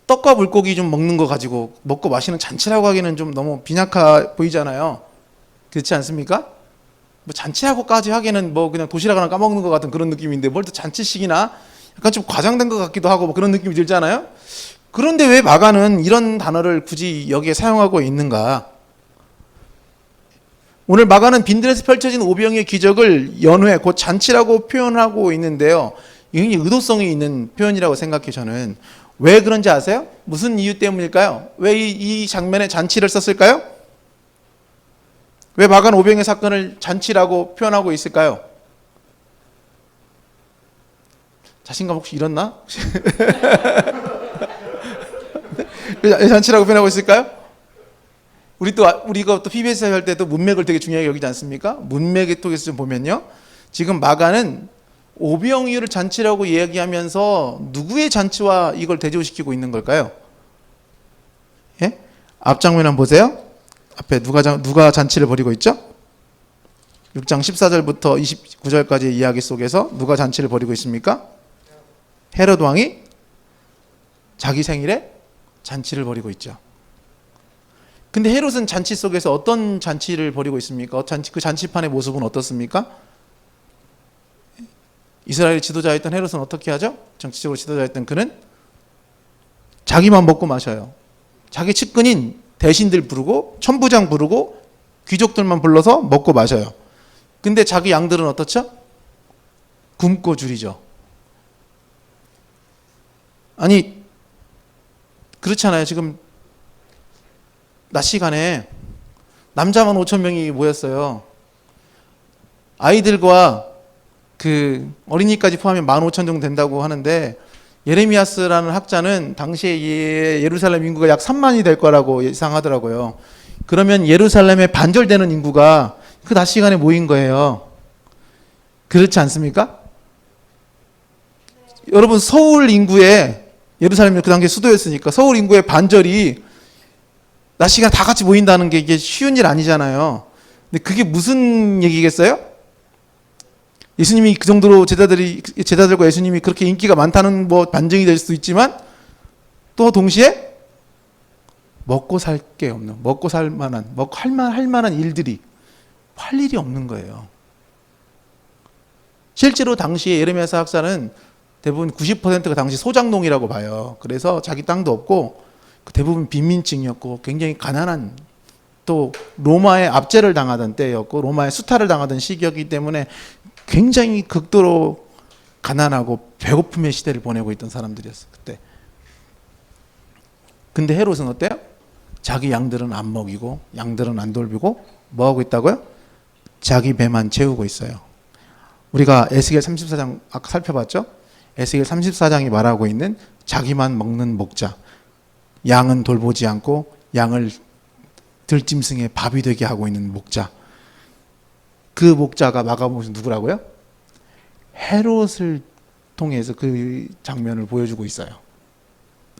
떡과 물고기 좀 먹는 거 가지고 먹고 마시는 잔치라고 하기는 좀 너무 빈약해 보이잖아요. 그렇지 않습니까? 뭐 잔치라고까지 하기에는 뭐 그냥 도시락 하나 까먹는 것 같은 그런 느낌인데 뭘 또 잔치식이나 약간 좀 과장된 것 같기도 하고 뭐 그런 느낌이 들잖아요. 그런데 왜 마가는 이런 단어를 굳이 여기에 사용하고 있는가? 오늘 마가는 빈들에서 펼쳐진 오병이의 기적을 연회, 곧 잔치라고 표현하고 있는데요. 굉장히 의도성이 있는 표현이라고 생각해요. 저는. 왜 그런지 아세요? 무슨 이유 때문일까요? 왜 이 장면에 잔치를 썼을까요? 왜 마가는 오병의 사건을 잔치라고 표현하고 있을까요? 자신감 혹시 잃었나? 왜 잔치라고 표현하고 있을까요? 우리가 또 PBS 할 때도 문맥을 되게 중요하게 여기지 않습니까? 문맥의 통해서 좀 보면요, 지금 마가는 오병이어를 잔치라고 이야기하면서 누구의 잔치와 이걸 대조시키고 있는 걸까요? 예? 앞장면 한번 보세요. 앞에 누가 잔치를 벌이고 있죠? 6장 14절부터 29절까지의 이야기 속에서 누가 잔치를 벌이고 있습니까? 헤롯 왕이 자기 생일에 잔치를 벌이고 있죠. 근데 헤롯은 잔치 속에서 어떤 잔치를 벌이고 있습니까? 그 잔치판의 모습은 어떻습니까? 이스라엘 지도자였던 헤롯은 어떻게 하죠? 정치적으로 지도자였던 그는 자기만 먹고 마셔요. 자기 측근인 대신들 부르고 천부장 부르고 귀족들만 불러서 먹고 마셔요. 근데 자기 양들은 어떻죠? 굶고 줄이죠. 아니 그렇잖아요. 지금 낮 시간에 남자만 5,000명이 모였어요. 아이들과 그 어린이까지 포함하면 15,000 정도 된다고 하는데, 예레미야스라는 학자는 당시에 예루살렘 인구가 약 3만이 될 거라고 예상하더라고요. 그러면 예루살렘에 반절되는 인구가 그 낮 시간에 모인 거예요. 그렇지 않습니까? 여러분, 서울 인구의, 예루살렘이 그 당시에 수도였으니까 서울 인구의 반절이 낮 시간 다 같이 모인다는 게 이게 쉬운 일 아니잖아요. 근데 그게 무슨 얘기겠어요? 예수님이 그 정도로 제자들과 예수님이 그렇게 인기가 많다는 뭐 반증이 될 수도 있지만, 또 동시에 먹고 살 게 없는, 먹고 할 만한 일들이, 할 일이 없는 거예요. 실제로 당시에 예레미야서 학사는 대부분 90%가 당시 소작농이라고 봐요. 그래서 자기 땅도 없고 대부분 빈민층이었고 굉장히 가난한, 또 로마의 압제를 당하던 때였고 로마의 수탈을 당하던 시기였기 때문에 굉장히 극도로 가난하고 배고픔의 시대를 보내고 있던 사람들이었어요, 그때. 근데 헤롯은 어때요? 자기 양들은 안 먹이고 양들은 안 돌보고 뭐 하고 있다고요? 자기 배만 채우고 있어요. 우리가 에스겔 34장 아까 살펴봤죠? 에스겔 34장이 말하고 있는 자기만 먹는 목자, 양은 돌보지 않고 양을 들짐승의 밥이 되게 하고 있는 목자, 그 목자가 마가복음에서 누구라고요? 헤롯을 통해서 그 장면을 보여주고 있어요.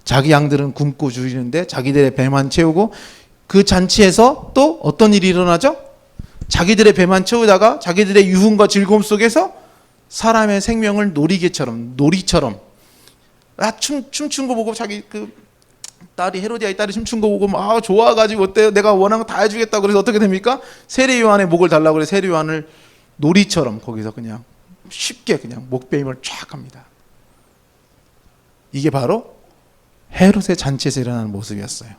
자기 양들은 굶고 줄이는데 자기들의 배만 채우고, 그 잔치에서 또 어떤 일이 일어나죠? 자기들의 배만 채우다가 자기들의 유흥과 즐거움 속에서 사람의 생명을 놀이처럼 춤춘 거 보고 자기 그 딸이 헤로디아의 딸이 춤춘 거 보고 막 좋아가지고 어때요? 내가 원하는 거 다 해주겠다. 그래서 어떻게 됩니까? 세례 요한의 목을 달라고 그래. 세례 요한을 놀이처럼 거기서 그냥 쉽게 그냥 목베임을 쫙 합니다. 이게 바로 헤롯의 잔치에서 일어나는 모습이었어요.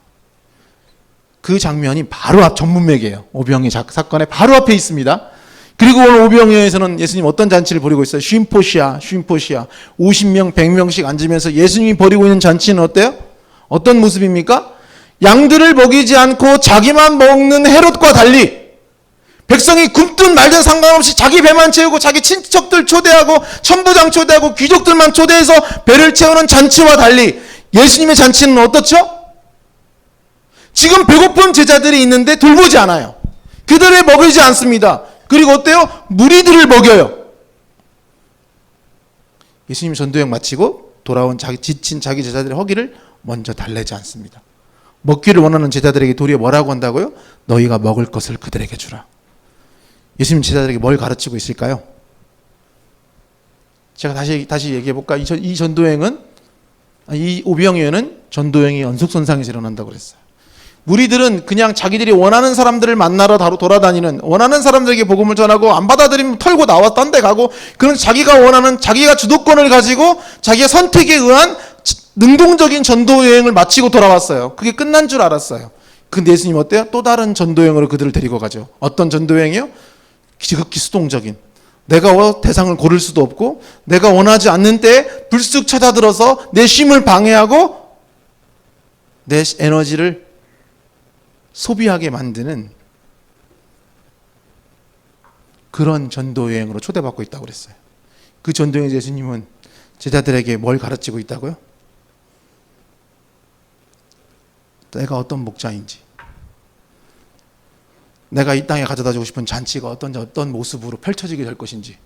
그 장면이 바로 앞 전문맥이에요. 오병이 사건의 바로 앞에 있습니다. 그리고 오늘 오병이어에서는 예수님 어떤 잔치를 벌이고 있어요? 쉼포시아 50명 100명씩 앉으면서 예수님이 벌이고 있는 잔치는 어때요? 어떤 모습입니까? 양들을 먹이지 않고 자기만 먹는 헤롯과 달리 백성이 굶든 말든 상관없이 자기 배만 채우고 자기 친척들 초대하고 천부장 초대하고 귀족들만 초대해서 배를 채우는 잔치와 달리 예수님의 잔치는 어떻죠? 지금 배고픈 제자들이 있는데 돌보지 않아요. 그들을 먹이지 않습니다. 그리고 어때요? 무리들을 먹여요. 예수님 전도여행 마치고 돌아온 지친 자기 제자들의 허기를 먼저 달래지 않습니다. 먹기를 원하는 제자들에게 도리어 뭐라고 한다고요? 너희가 먹을 것을 그들에게 주라. 예수님 제자들에게 뭘 가르치고 있을까요? 제가 다시 얘기해 볼까? 이 전도여행은, 이 오병이어는 전도여행이 연속선상에서 일어난다고 그랬어요. 무리들은 그냥 자기들이 원하는 사람들을 만나러 돌아다니는, 원하는 사람들에게 복음을 전하고 안 받아들이면 털고 나와 딴 데 가고, 그런 자기가 원하는, 자기가 주도권을 가지고 자기의 선택에 의한 능동적인 전도 여행을 마치고 돌아왔어요. 그게 끝난 줄 알았어요. 근데 예수님 어때요? 또 다른 전도 여행으로 그들을 데리고 가죠. 어떤 전도 여행이요? 지극히 수동적인. 내가 대상을 고를 수도 없고 내가 원하지 않는 때에 불쑥 찾아들어서 내 쉼을 방해하고 내 에너지를 소비하게 만드는 그런 전도 여행으로 초대받고 있다고 그랬어요. 그 전도 여행에서 예수님은 제자들에게 뭘 가르치고 있다고요? 내가 어떤 목자인지, 내가 이 땅에 가져다 주고 싶은 잔치가 어떤 모습으로 펼쳐지게 될 것인지,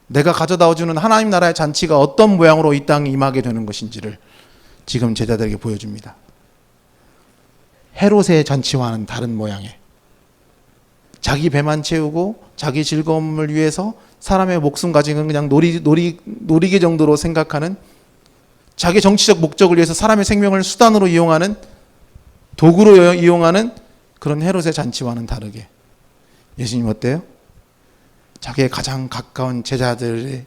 내가 가져다 주는 하나님 나라의 잔치가 어떤 모양으로 이 땅에 임하게 되는 것인지를 지금 제자들에게 보여줍니다. 헤롯의 잔치와는 다른 모양의, 자기 배만 채우고 자기 즐거움을 위해서 사람의 목숨 가지고 그냥 놀이개 정도로 생각하는, 자기 정치적 목적을 위해서 사람의 생명을 수단으로 이용하는, 도구로 이용하는 그런 헤롯의 잔치와는 다르게 예수님 어때요? 자기의 가장 가까운 제자들의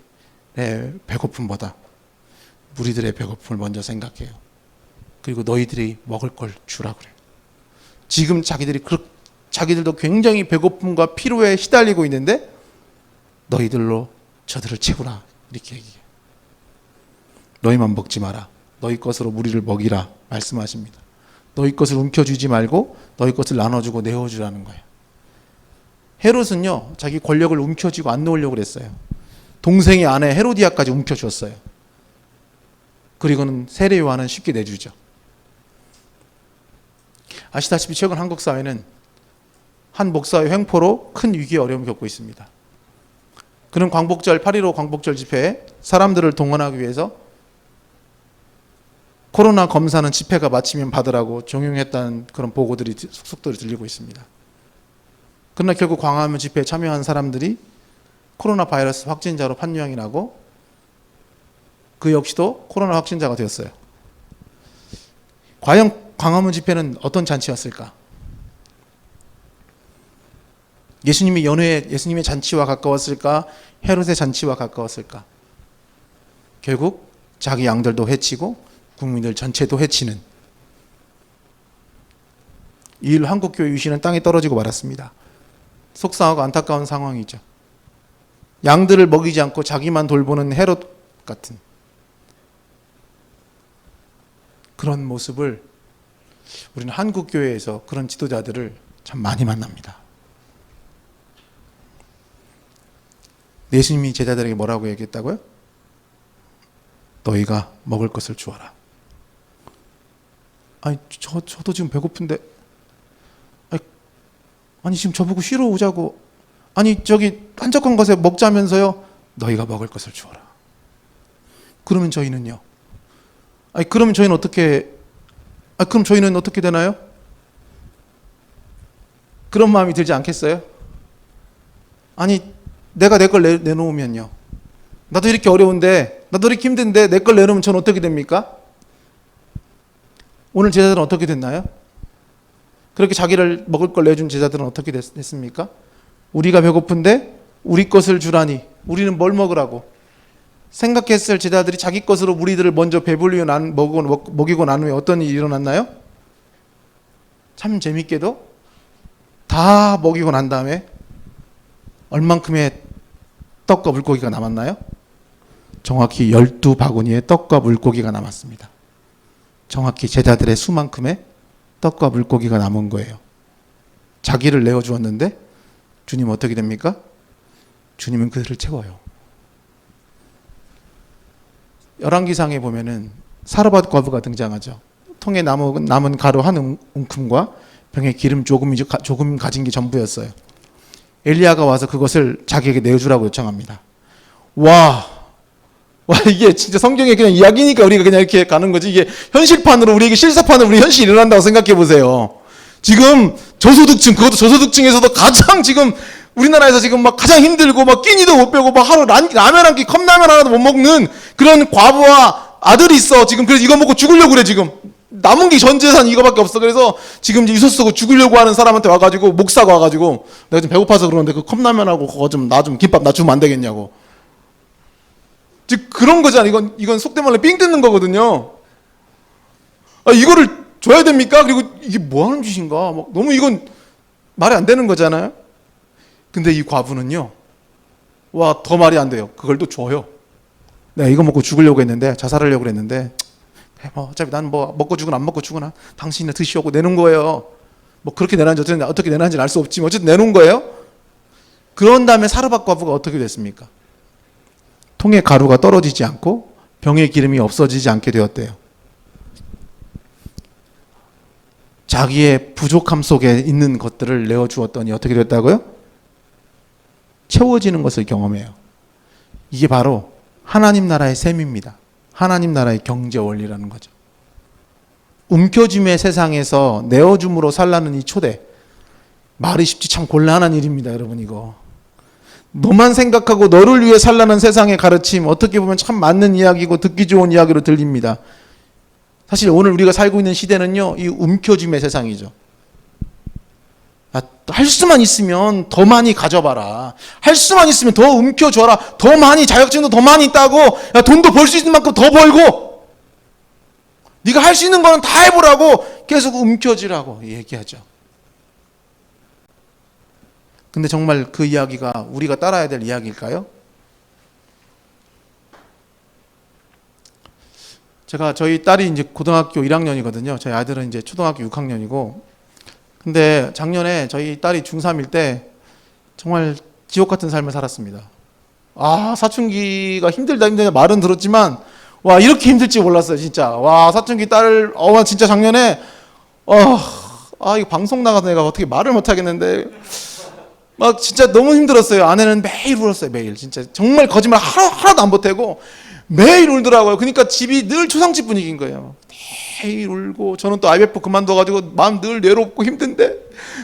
배고픔보다 무리들의 배고픔을 먼저 생각해요. 그리고 너희들이 먹을 걸 주라 그래요. 지금 자기들도 굉장히 배고픔과 피로에 시달리고 있는데 너희들로 저들을 채우라 이렇게 얘기해요. 너희만 먹지 마라. 너희 것으로 무리를 먹이라 말씀하십니다. 너희 것을 움켜쥐지 말고 너희 것을 나눠주고 내어주라는 거예요. 헤롯은요, 자기 권력을 움켜쥐고 안 놓으려고 그랬어요. 동생의 아내 헤로디아까지 움켜쥐었어요. 그리고는 세례 요한은 쉽게 내주죠. 아시다시피 최근 한국 사회는 한 목사의 횡포로 큰 위기에 어려움을 겪고 있습니다. 그는 8.15 광복절 집회에 사람들을 동원하기 위해서 코로나 검사는 집회가 마치면 받으라고 종용했다는 그런 보고들이 속속들이 들리고 있습니다. 그러나 결국 광화문 집회에 참여한 사람들이 코로나 바이러스 확진자로 판명이 나고 그 역시도 코로나 확진자가 되었어요. 과연 광화문 집회는 어떤 잔치였을까? 예수님의 잔치와 가까웠을까? 헤롯의 잔치와 가까웠을까? 결국 자기 양들도 해치고 국민들 전체도 해치는, 이 일로 한국교회 유시는 땅에 떨어지고 말았습니다. 속상하고 안타까운 상황이죠. 양들을 먹이지 않고 자기만 돌보는 헤롯 같은 그런 모습을 우리는 한국교회에서 그런 지도자들을 참 많이 만납니다. 예수님이 제자들에게 뭐라고 얘기했다고요? 너희가 먹을 것을 주어라. 아니 저도 지금 배고픈데, 아니 지금 저보고 쉬러 오자고, 아니 저기 한적한 곳에 먹자면서요. 너희가 먹을 것을 주어라. 그러면 저희는요? 그러면 저희는 그럼 저희는 어떻게 되나요? 그런 마음이 들지 않겠어요? 아니 내가 내 걸 내놓으면요, 나도 이렇게 어려운데 나도 이렇게 힘든데 내 걸 내놓으면 전 어떻게 됩니까? 오늘 제자들은 어떻게 됐나요? 그렇게 자기를 먹을 걸 내준 제자들은 어떻게 됐습니까? 우리가 배고픈데 우리 것을 주라니 우리는 뭘 먹으라고 생각했을 제자들이 자기 것으로 무리들을 먼저 배불리고 먹이고 난 후에 어떤 일이 일어났나요? 참 재밌게도 다 먹이고 난 다음에 얼만큼의 떡과 물고기가 남았나요? 정확히 12바구니의 떡과 물고기가 남았습니다. 정확히 제자들의 수만큼의 떡과 물고기가 남은 거예요. 자기를 내어주었는데 주님은 어떻게 됩니까? 주님은 그들을 채워요. 열왕기상에 보면은 사르밧 과부가 등장하죠. 통에 남은 가루 한 움큼과 병에 기름 조금 가진 게 전부였어요. 엘리야가 와서 그것을 자기에게 내어주라고 요청합니다. 와, 이게 진짜 성경의 그냥 이야기니까 우리가 그냥 이렇게 가는 거지. 이게 현실판으로 우리에게 실사판으로 우리 현실이 일어난다고 생각해 보세요. 지금 저소득층, 그것도 저소득층에서도 가장 지금 우리나라에서 지금 막 가장 힘들고 막 끼니도 못 빼고 막 하루 라면 한 끼, 컵라면 하나도 못 먹는 그런 과부와 아들이 있어. 지금 그래서 이거 먹고 죽으려고 그래 지금. 남은 게 전 재산 이거밖에 없어. 그래서 지금 이제 유서 쓰고 죽으려고 하는 사람한테 와가지고 목사가 와가지고 내가 좀 배고파서 그러는데 그 컵라면하고 그거 좀 나 좀 김밥 나 주면 안 되겠냐고. 즉 그런 거잖아. 이건 속된 말로 삥 뜯는 거거든요. 이거를 줘야 됩니까? 그리고 이게 뭐 하는 짓인가? 막 너무 이건 말이 안 되는 거잖아요. 근데 이 과부는요. 와, 더 말이 안 돼요. 그걸 또 줘요. 내가 이거 먹고 죽으려고 했는데 자살하려고 했는데 어차피 난 뭐 먹고 죽으나 안 먹고 죽으나 당신이 드시오고 내놓은 거예요. 뭐 그렇게 내놨는지 어떻게 내놨는지는 알 수 없지만 어쨌든 내놓은 거예요. 그런 다음에 사르밧 과부가 어떻게 됐습니까? 통에 가루가 떨어지지 않고 병에 기름이 없어지지 않게 되었대요. 자기의 부족함 속에 있는 것들을 내어주었더니 어떻게 됐다고요? 채워지는 것을 경험해요. 이게 바로 하나님 나라의 셈입니다. 하나님 나라의 경제 원리라는 거죠. 움켜짐의 세상에서 내어줌으로 살라는 이 초대. 말이 쉽지 참 곤란한 일입니다, 여러분. 이거 너만 생각하고 너를 위해 살라는 세상의 가르침, 어떻게 보면 참 맞는 이야기고 듣기 좋은 이야기로 들립니다. 사실 오늘 우리가 살고 있는 시대는요, 이 움켜짐의 세상이죠. 할 수만 있으면 더 많이 가져봐라. 할 수만 있으면 더 움켜줘라. 더 많이, 자격증도 더 많이 따고, 돈도 벌 수 있는 만큼 더 벌고, 네가 할 수 있는 거는 다 해보라고 계속 움켜쥐라고 얘기하죠. 근데 정말 그 이야기가 우리가 따라야 될 이야기일까요? 저희 딸이 이제 고등학교 1학년이거든요. 저희 아들은 이제 초등학교 6학년이고, 근데 작년에 저희 딸이 중3일 때 정말 지옥 같은 삶을 살았습니다. 사춘기가 힘들다 말은 들었지만, 와, 이렇게 힘들지 몰랐어요, 진짜. 와, 사춘기 딸을, 진짜 작년에, 이거 방송 나가서 내가 어떻게 말을 못 하겠는데, 막 진짜 너무 힘들었어요. 아내는 매일 울었어요, 매일. 진짜. 정말 거짓말 하나도 안 보태고, 매일 울더라고요. 그러니까 집이 늘 초상집 분위기인 거예요. 매일 울고, 저는 또 IMF 그만둬가지고 마음 늘 외롭고 힘든데,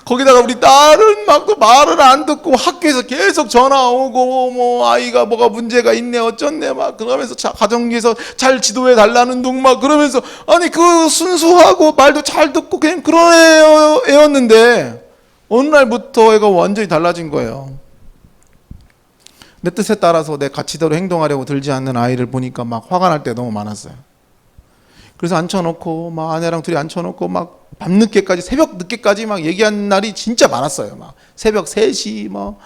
거기다가 우리 딸은 막 또 말을 안 듣고 학교에서 계속 전화 오고, 뭐 아이가 뭐가 문제가 있네 어쩌네 막 그러면서 가정기에서 잘 지도해 달라는 둥 막 그러면서, 아니 그 순수하고 말도 잘 듣고 그냥 그런 애였는데 어느 날부터 애가 완전히 달라진 거예요. 내 뜻에 따라서 내 가치대로 행동하려고 들지 않는 아이를 보니까 막 화가 날 때 너무 많았어요. 그래서 앉혀놓고 막 아내랑 둘이 앉혀놓고 막 밤늦게까지, 새벽 늦게까지 막 얘기한 날이 진짜 많았어요. 막 새벽 3시 막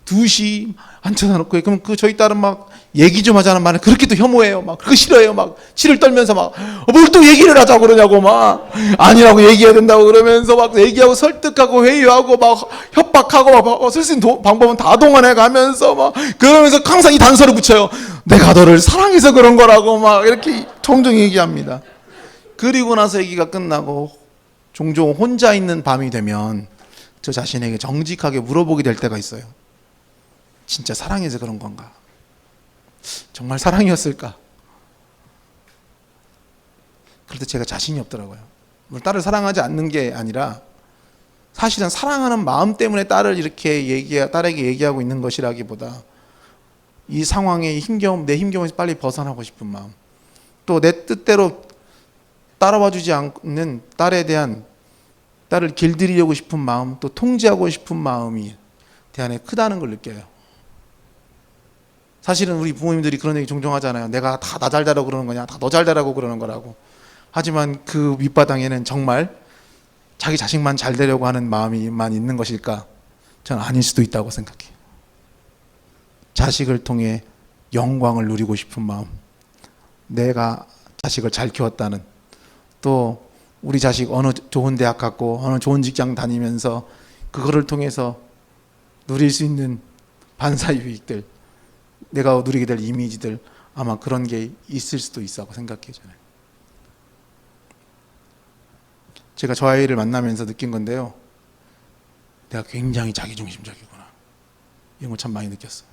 2시 앉혀놓고, 그럼 저희 딸은 막 얘기 좀 하자는 말을 그렇게 또 혐오해요. 막 그거 싫어해요. 막 치를 떨면서 막 뭘 또 얘기를 하자고 그러냐고 막 아니라고 얘기해야 된다고 그러면서 막 얘기하고 설득하고 회유하고 막 협박하고 막 쓸 수 있는 방법은 다 동원해 가면서 막 그러면서 항상 이 단서를 붙여요. 내가 너를 사랑해서 그런 거라고 막 이렇게 종종 얘기합니다. 그리고 나서 얘기가 끝나고 종종 혼자 있는 밤이 되면 저 자신에게 정직하게 물어보게 될 때가 있어요. 진짜 사랑해서 그런 건가? 정말 사랑이었을까? 그럴 때 제가 자신이 없더라고요. 딸을 사랑하지 않는 게 아니라 사실은 사랑하는 마음 때문에 딸을 이렇게 딸에게 얘기하고 있는 것이라기보다 이 상황의 힘겨움, 내 힘겨움에서 빨리 벗어나고 싶은 마음, 또 내 뜻대로 따라와주지 않는 딸을 길들이려고 싶은 마음, 또 통제하고 싶은 마음이 내 안에 크다는 걸 느껴요. 사실은 우리 부모님들이 그런 얘기 종종 하잖아요. 내가 다 나 잘 되라고 그러는 거냐, 다 너 잘 되라고 그러는 거라고. 하지만 그 밑바닥에는 정말 자기 자식만 잘 되려고 하는 마음이만 있는 것일까? 저는 아닐 수도 있다고 생각해요. 자식을 통해 영광을 누리고 싶은 마음, 내가 자식을 잘 키웠다는, 또 우리 자식 어느 좋은 대학 갔고 어느 좋은 직장 다니면서 그거를 통해서 누릴 수 있는 반사유익들, 내가 누리게 될 이미지들, 아마 그런 게 있을 수도 있다고 생각해요. 저는. 제가 저 아이를 만나면서 느낀 건데요, 내가 굉장히 자기중심적이구나, 이런 걸 참 많이 느꼈어요.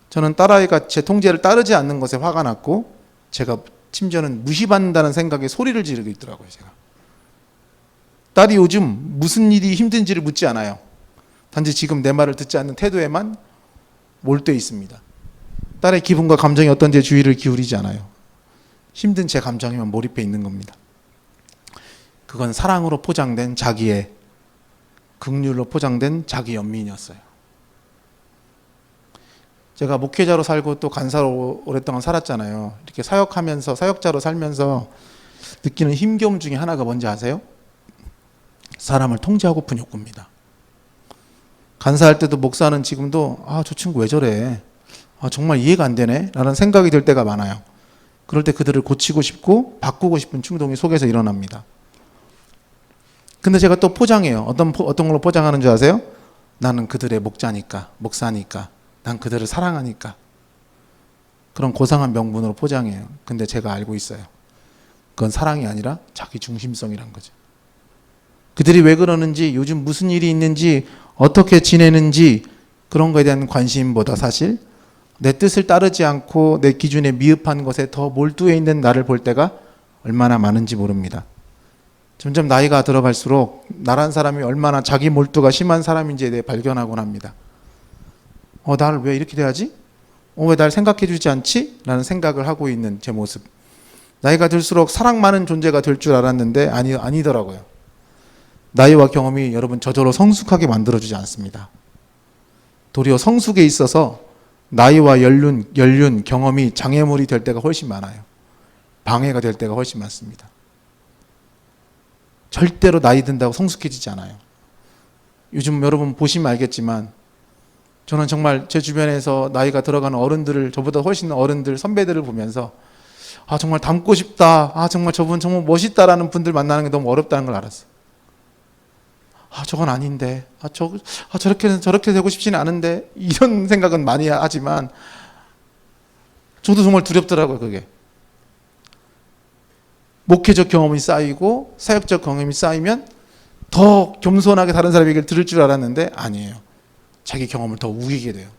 저는 딸아이가 제 통제를 따르지 않는 것에 화가 났고, 제가 심지어는 무시받는다는 생각에 소리를 지르고 있더라고요. 제가. 딸이 요즘 무슨 일이 힘든지를 묻지 않아요. 단지 지금 내 말을 듣지 않는 태도에만 몰두해 있습니다. 딸의 기분과 감정이 어떤지에 주의를 기울이지 않아요. 힘든 제 감정에만 몰입해 있는 겁니다. 그건 사랑으로 포장된 자기의, 긍휼로 포장된 자기 연민이었어요. 제가 목회자로 살고 또 간사로 오랫동안 살았잖아요. 이렇게 사역하면서, 사역자로 살면서 느끼는 힘겨움 중에 하나가 뭔지 아세요? 사람을 통제하고픈 욕구입니다. 간사할 때도, 목사는 지금도 저 친구 왜 저래, 정말 이해가 안 되네 라는 생각이 들 때가 많아요. 그럴 때 그들을 고치고 싶고 바꾸고 싶은 충동이 속에서 일어납니다. 근데 제가 또 포장해요. 어떤 걸로 포장하는 줄 아세요? 나는 그들의 목자니까, 목사니까, 난 그들을 사랑하니까. 그런 고상한 명분으로 포장해요. 근데 제가 알고 있어요. 그건 사랑이 아니라 자기 중심성이란 거죠. 그들이 왜 그러는지, 요즘 무슨 일이 있는지, 어떻게 지내는지, 그런 거에 대한 관심보다 사실 내 뜻을 따르지 않고 내 기준에 미흡한 것에 더 몰두해 있는 나를 볼 때가 얼마나 많은지 모릅니다. 점점 나이가 들어갈수록 나란 사람이 얼마나 자기 몰두가 심한 사람인지에 대해 발견하곤 합니다. 나를 왜 이렇게 돼야지? 왜 날 생각해 주지 않지? 라는 생각을 하고 있는 제 모습. 나이가 들수록 사랑 많은 존재가 될 줄 알았는데 아니더라고요. 나이와 경험이 여러분 저절로 성숙하게 만들어주지 않습니다. 도리어 성숙에 있어서 나이와 연륜, 경험이 장애물이 될 때가 훨씬 많아요. 방해가 될 때가 훨씬 많습니다. 절대로 나이 든다고 성숙해지지 않아요. 요즘 여러분 보시면 알겠지만, 저는 정말 제 주변에서 나이가 들어가는 어른들을, 저보다 훨씬 어른들, 선배들을 보면서 정말 닮고 싶다, 정말 저분 정말 멋있다라는 분들 만나는 게 너무 어렵다는 걸 알았어요. 저건 아닌데, 저렇게 되고 싶지는 않은데, 이런 생각은 많이 하지만 저도 정말 두렵더라고요. 그게 목회적 경험이 쌓이고 사역적 경험이 쌓이면 더 겸손하게 다른 사람 얘기를 들을 줄 알았는데 아니에요. 자기 경험을 더 우기게 돼요.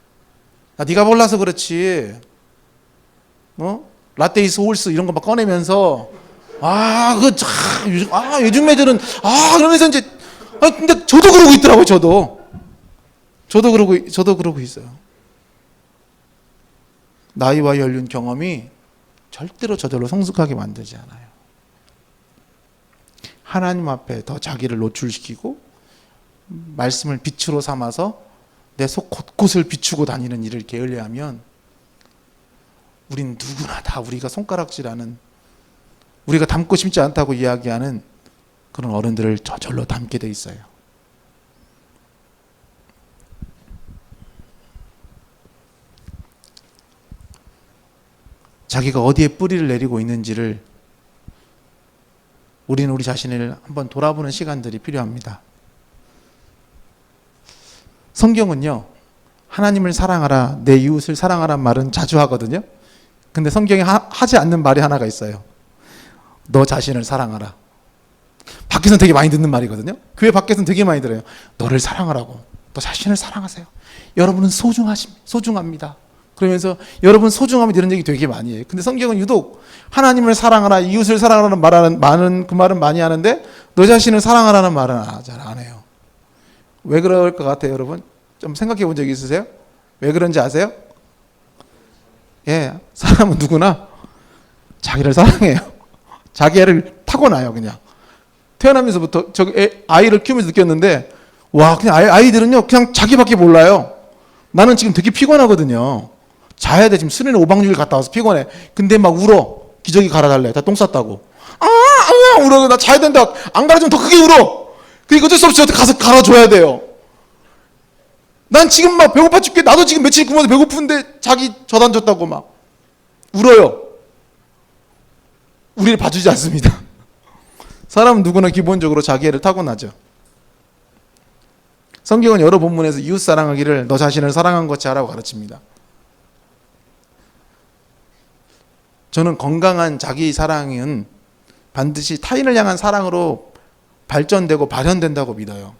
네가 몰라서 그렇지, 라떼이스 홀스 이런 거 막 꺼내면서 요즘 애들은 그러면서 이제 근데 저도 그러고 있더라고요. 저도 그러고 있어요. 나이와 연륜 경험이 절대로 저절로 성숙하게 만들지 않아요. 하나님 앞에 더 자기를 노출시키고 말씀을 빛으로 삼아서 내 속 곳곳을 비추고 다니는 일을 게을리하면 우린 누구나 다 우리가 손가락질하는, 우리가 닮고 싶지 않다고 이야기하는 그런 어른들을 저절로 닮게 돼 있어요. 자기가 어디에 뿌리를 내리고 있는지를 우리는 우리 자신을 한번 돌아보는 시간들이 필요합니다. 성경은요, 하나님을 사랑하라, 내 이웃을 사랑하란 말은 자주 하거든요. 근데 성경에 하지 않는 말이 하나가 있어요. 너 자신을 사랑하라. 밖에서는 되게 많이 듣는 말이거든요. 교회 밖에서는 되게 많이 들어요. 너를 사랑하라고. 너 자신을 사랑하세요. 여러분은 소중합니다. 그러면서 여러분 소중함이 이런 얘기 되게 많이 해요. 근데 성경은 유독 하나님을 사랑하라, 이웃을 사랑하라는 말은 그 말은 많이 하는데 너 자신을 사랑하라는 말은 잘 안 해요. 왜 그럴 것 같아요, 여러분? 좀 생각해 본 적 있으세요? 왜 그런지 아세요? 예, 사람은 누구나 자기를 사랑해요. 자기 애를 타고나요, 그냥. 태어나면서부터 아이를 키우면서 느꼈는데, 와, 그냥 아이들은요, 그냥 자기밖에 몰라요. 나는 지금 되게 피곤하거든요. 자야 돼. 지금 수련회 5박 6일 갔다 와서 피곤해. 근데 막 울어. 기저귀 갈아달래. 다 똥 쌌다고. 울어. 나 자야 된다. 안 갈아주면 더 크게 울어. 그러니까 어쩔 수 없이 저한테 가서 갈아줘야 돼요. 난 지금 막 배고파 죽게, 나도 지금 며칠 굶어서 배고픈데 자기 젖 안 줬다고 막 울어요. 우리를 봐주지 않습니다. 사람은 누구나 기본적으로 자기 애를 타고나죠. 성경은 여러 본문에서 이웃 사랑하기를 너 자신을 사랑한 것처럼 하라고 가르칩니다. 저는 건강한 자기 사랑은 반드시 타인을 향한 사랑으로 발전되고 발현된다고 믿어요.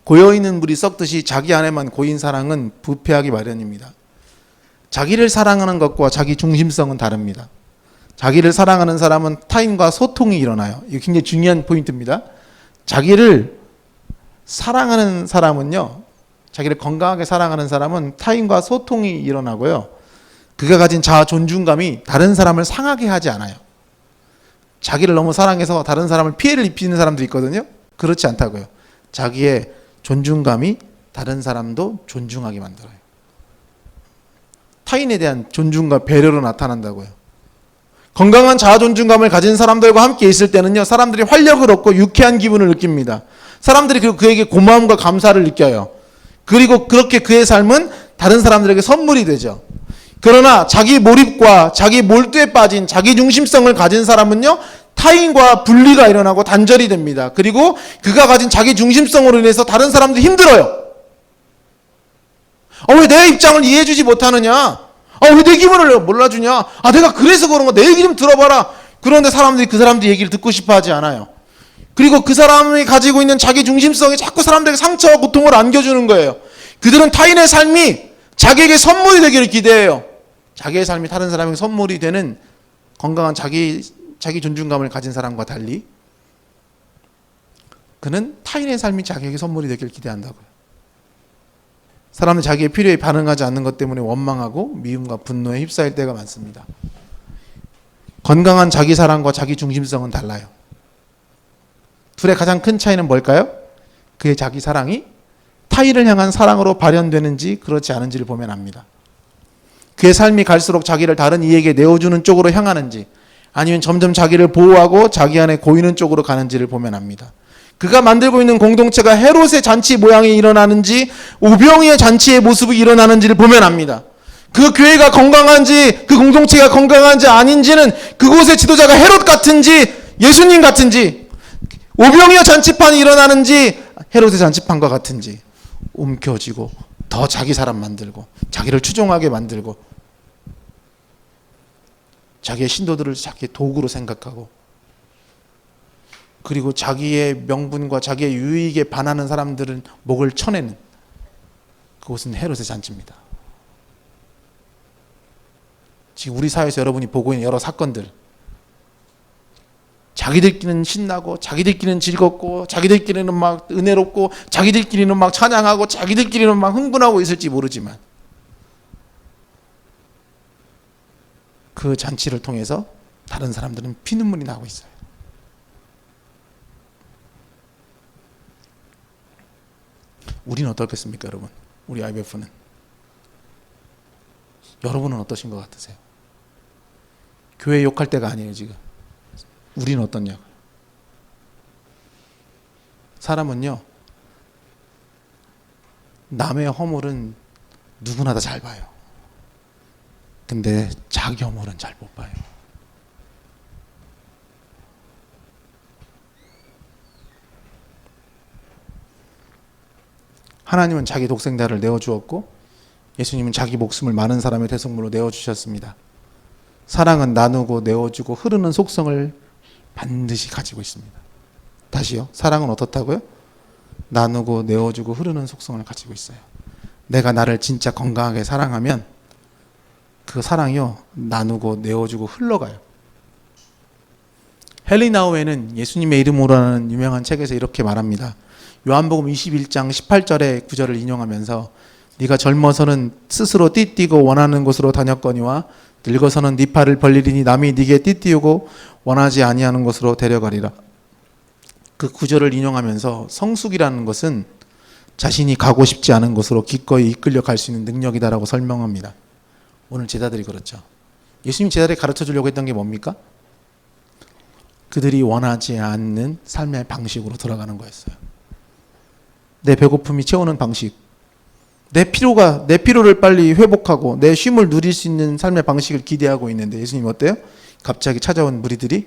고여있는 물이 썩듯이 자기 안에만 고인 사랑은 부패하기 마련입니다. 자기를 사랑하는 것과 자기 중심성은 다릅니다. 자기를 사랑하는 사람은 타인과 소통이 일어나요. 이거 굉장히 중요한 포인트입니다. 자기를 사랑하는 사람은요, 자기를 건강하게 사랑하는 사람은 타인과 소통이 일어나고요, 그가 가진 자아 존중감이 다른 사람을 상하게 하지 않아요. 자기를 너무 사랑해서 다른 사람을 피해를 입히는 사람도 있거든요. 그렇지 않다고요. 자기의 존중감이 다른 사람도 존중하게 만들어요. 타인에 대한 존중과 배려로 나타난다고요. 건강한 자아 존중감을 가진 사람들과 함께 있을 때는요, 사람들이 활력을 얻고 유쾌한 기분을 느낍니다. 사람들이 그에게 고마움과 감사를 느껴요. 그리고 그렇게 그의 삶은 다른 사람들에게 선물이 되죠. 그러나 자기 몰입과 자기 몰두에 빠진 자기 중심성을 가진 사람은요, 타인과 분리가 일어나고 단절이 됩니다. 그리고 그가 가진 자기 중심성으로 인해서 다른 사람도 힘들어요. 왜 내 입장을 이해해주지 못하느냐? 왜 내 기분을 몰라주냐? 내가 그래서 그런 거, 내 얘기 좀 들어봐라. 그런데 사람들이 그 사람들 얘기를 듣고 싶어 하지 않아요. 그리고 그 사람이 가지고 있는 자기 중심성이 자꾸 사람들에게 상처와 고통을 안겨주는 거예요. 그들은 타인의 삶이 자기에게 선물이 되기를 기대해요. 자기의 삶이 다른 사람에게 선물이 되는 건강한 자기 존중감을 가진 사람과 달리 그는 타인의 삶이 자기에게 선물이 되기를 기대한다고요. 사람은 자기의 필요에 반응하지 않는 것 때문에 원망하고 미움과 분노에 휩싸일 때가 많습니다. 건강한 자기 사랑과 자기 중심성은 달라요. 둘의 가장 큰 차이는 뭘까요? 그의 자기 사랑이 타인을 향한 사랑으로 발현되는지 그렇지 않은지를 보면 압니다. 그의 삶이 갈수록 자기를 다른 이에게 내어주는 쪽으로 향하는지, 아니면 점점 자기를 보호하고 자기 안에 고이는 쪽으로 가는지를 보면 압니다. 그가 만들고 있는 공동체가 헤롯의 잔치 모양이 일어나는지 오병이의 잔치의 모습이 일어나는지를 보면 압니다. 그 교회가 건강한지 그 공동체가 건강한지 아닌지는 그곳의 지도자가 헤롯 같은지 예수님 같은지, 오병이어 잔치판이 일어나는지 헤롯의 잔치판과 같은지 움켜쥐고 더 자기 사람 만들고 자기를 추종하게 만들고 자기의 신도들을 자기의 도구로 생각하고, 그리고 자기의 명분과 자기의 유익에 반하는 사람들은 목을 쳐내는, 그것은 헤롯의 잔치입니다. 지금 우리 사회에서 여러분이 보고 있는 여러 사건들, 자기들끼리는 신나고 자기들끼리는 즐겁고 자기들끼리는 막 은혜롭고 자기들끼리는 막 찬양하고 자기들끼리는 막 흥분하고 있을지 모르지만 그 잔치를 통해서 다른 사람들은 피눈물이 나고 있어요. 우리는 어떻겠습니까, 여러분? 우리 IBF는. 여러분은 어떠신 것 같으세요? 교회 욕할 때가 아니에요, 지금. 우리는 어떻냐고요? 사람은요, 남의 허물은 누구나 다 잘 봐요. 근데 자기 허물은 잘 못 봐요. 하나님은 자기 독생자를 내어주었고 예수님은 자기 목숨을 많은 사람의 대속물로 내어주셨습니다. 사랑은 나누고 내어주고 흐르는 속성을 반드시 가지고 있습니다. 다시요. 사랑은 어떻다고요? 나누고 내어주고 흐르는 속성을 가지고 있어요. 내가 나를 진짜 건강하게 사랑하면 그 사랑이요, 나누고 내어주고 흘러가요. 헨리 나우에는 예수님의 이름으로라는 유명한 책에서 이렇게 말합니다. 요한복음 21장 18절의 구절을 인용하면서 네가 젊어서는 스스로 띠띠고 원하는 곳으로 다녔거니와 늙어서는 네 팔을 벌리리니 남이 네게 띠띠우고 원하지 아니하는 곳으로 데려가리라. 그 구절을 인용하면서 성숙이라는 것은 자신이 가고 싶지 않은 곳으로 기꺼이 이끌려 갈 수 있는 능력이다라고 설명합니다. 오늘 제자들이 그렇죠. 예수님 제자들이 가르쳐 주려고 했던 게 뭡니까? 그들이 원하지 않는 삶의 방식으로 돌아가는 거였어요. 내 배고픔이 채우는 방식, 내 피로를 빨리 회복하고 내 쉼을 누릴 수 있는 삶의 방식을 기대하고 있는데 예수님 어때요? 갑자기 찾아온 무리들이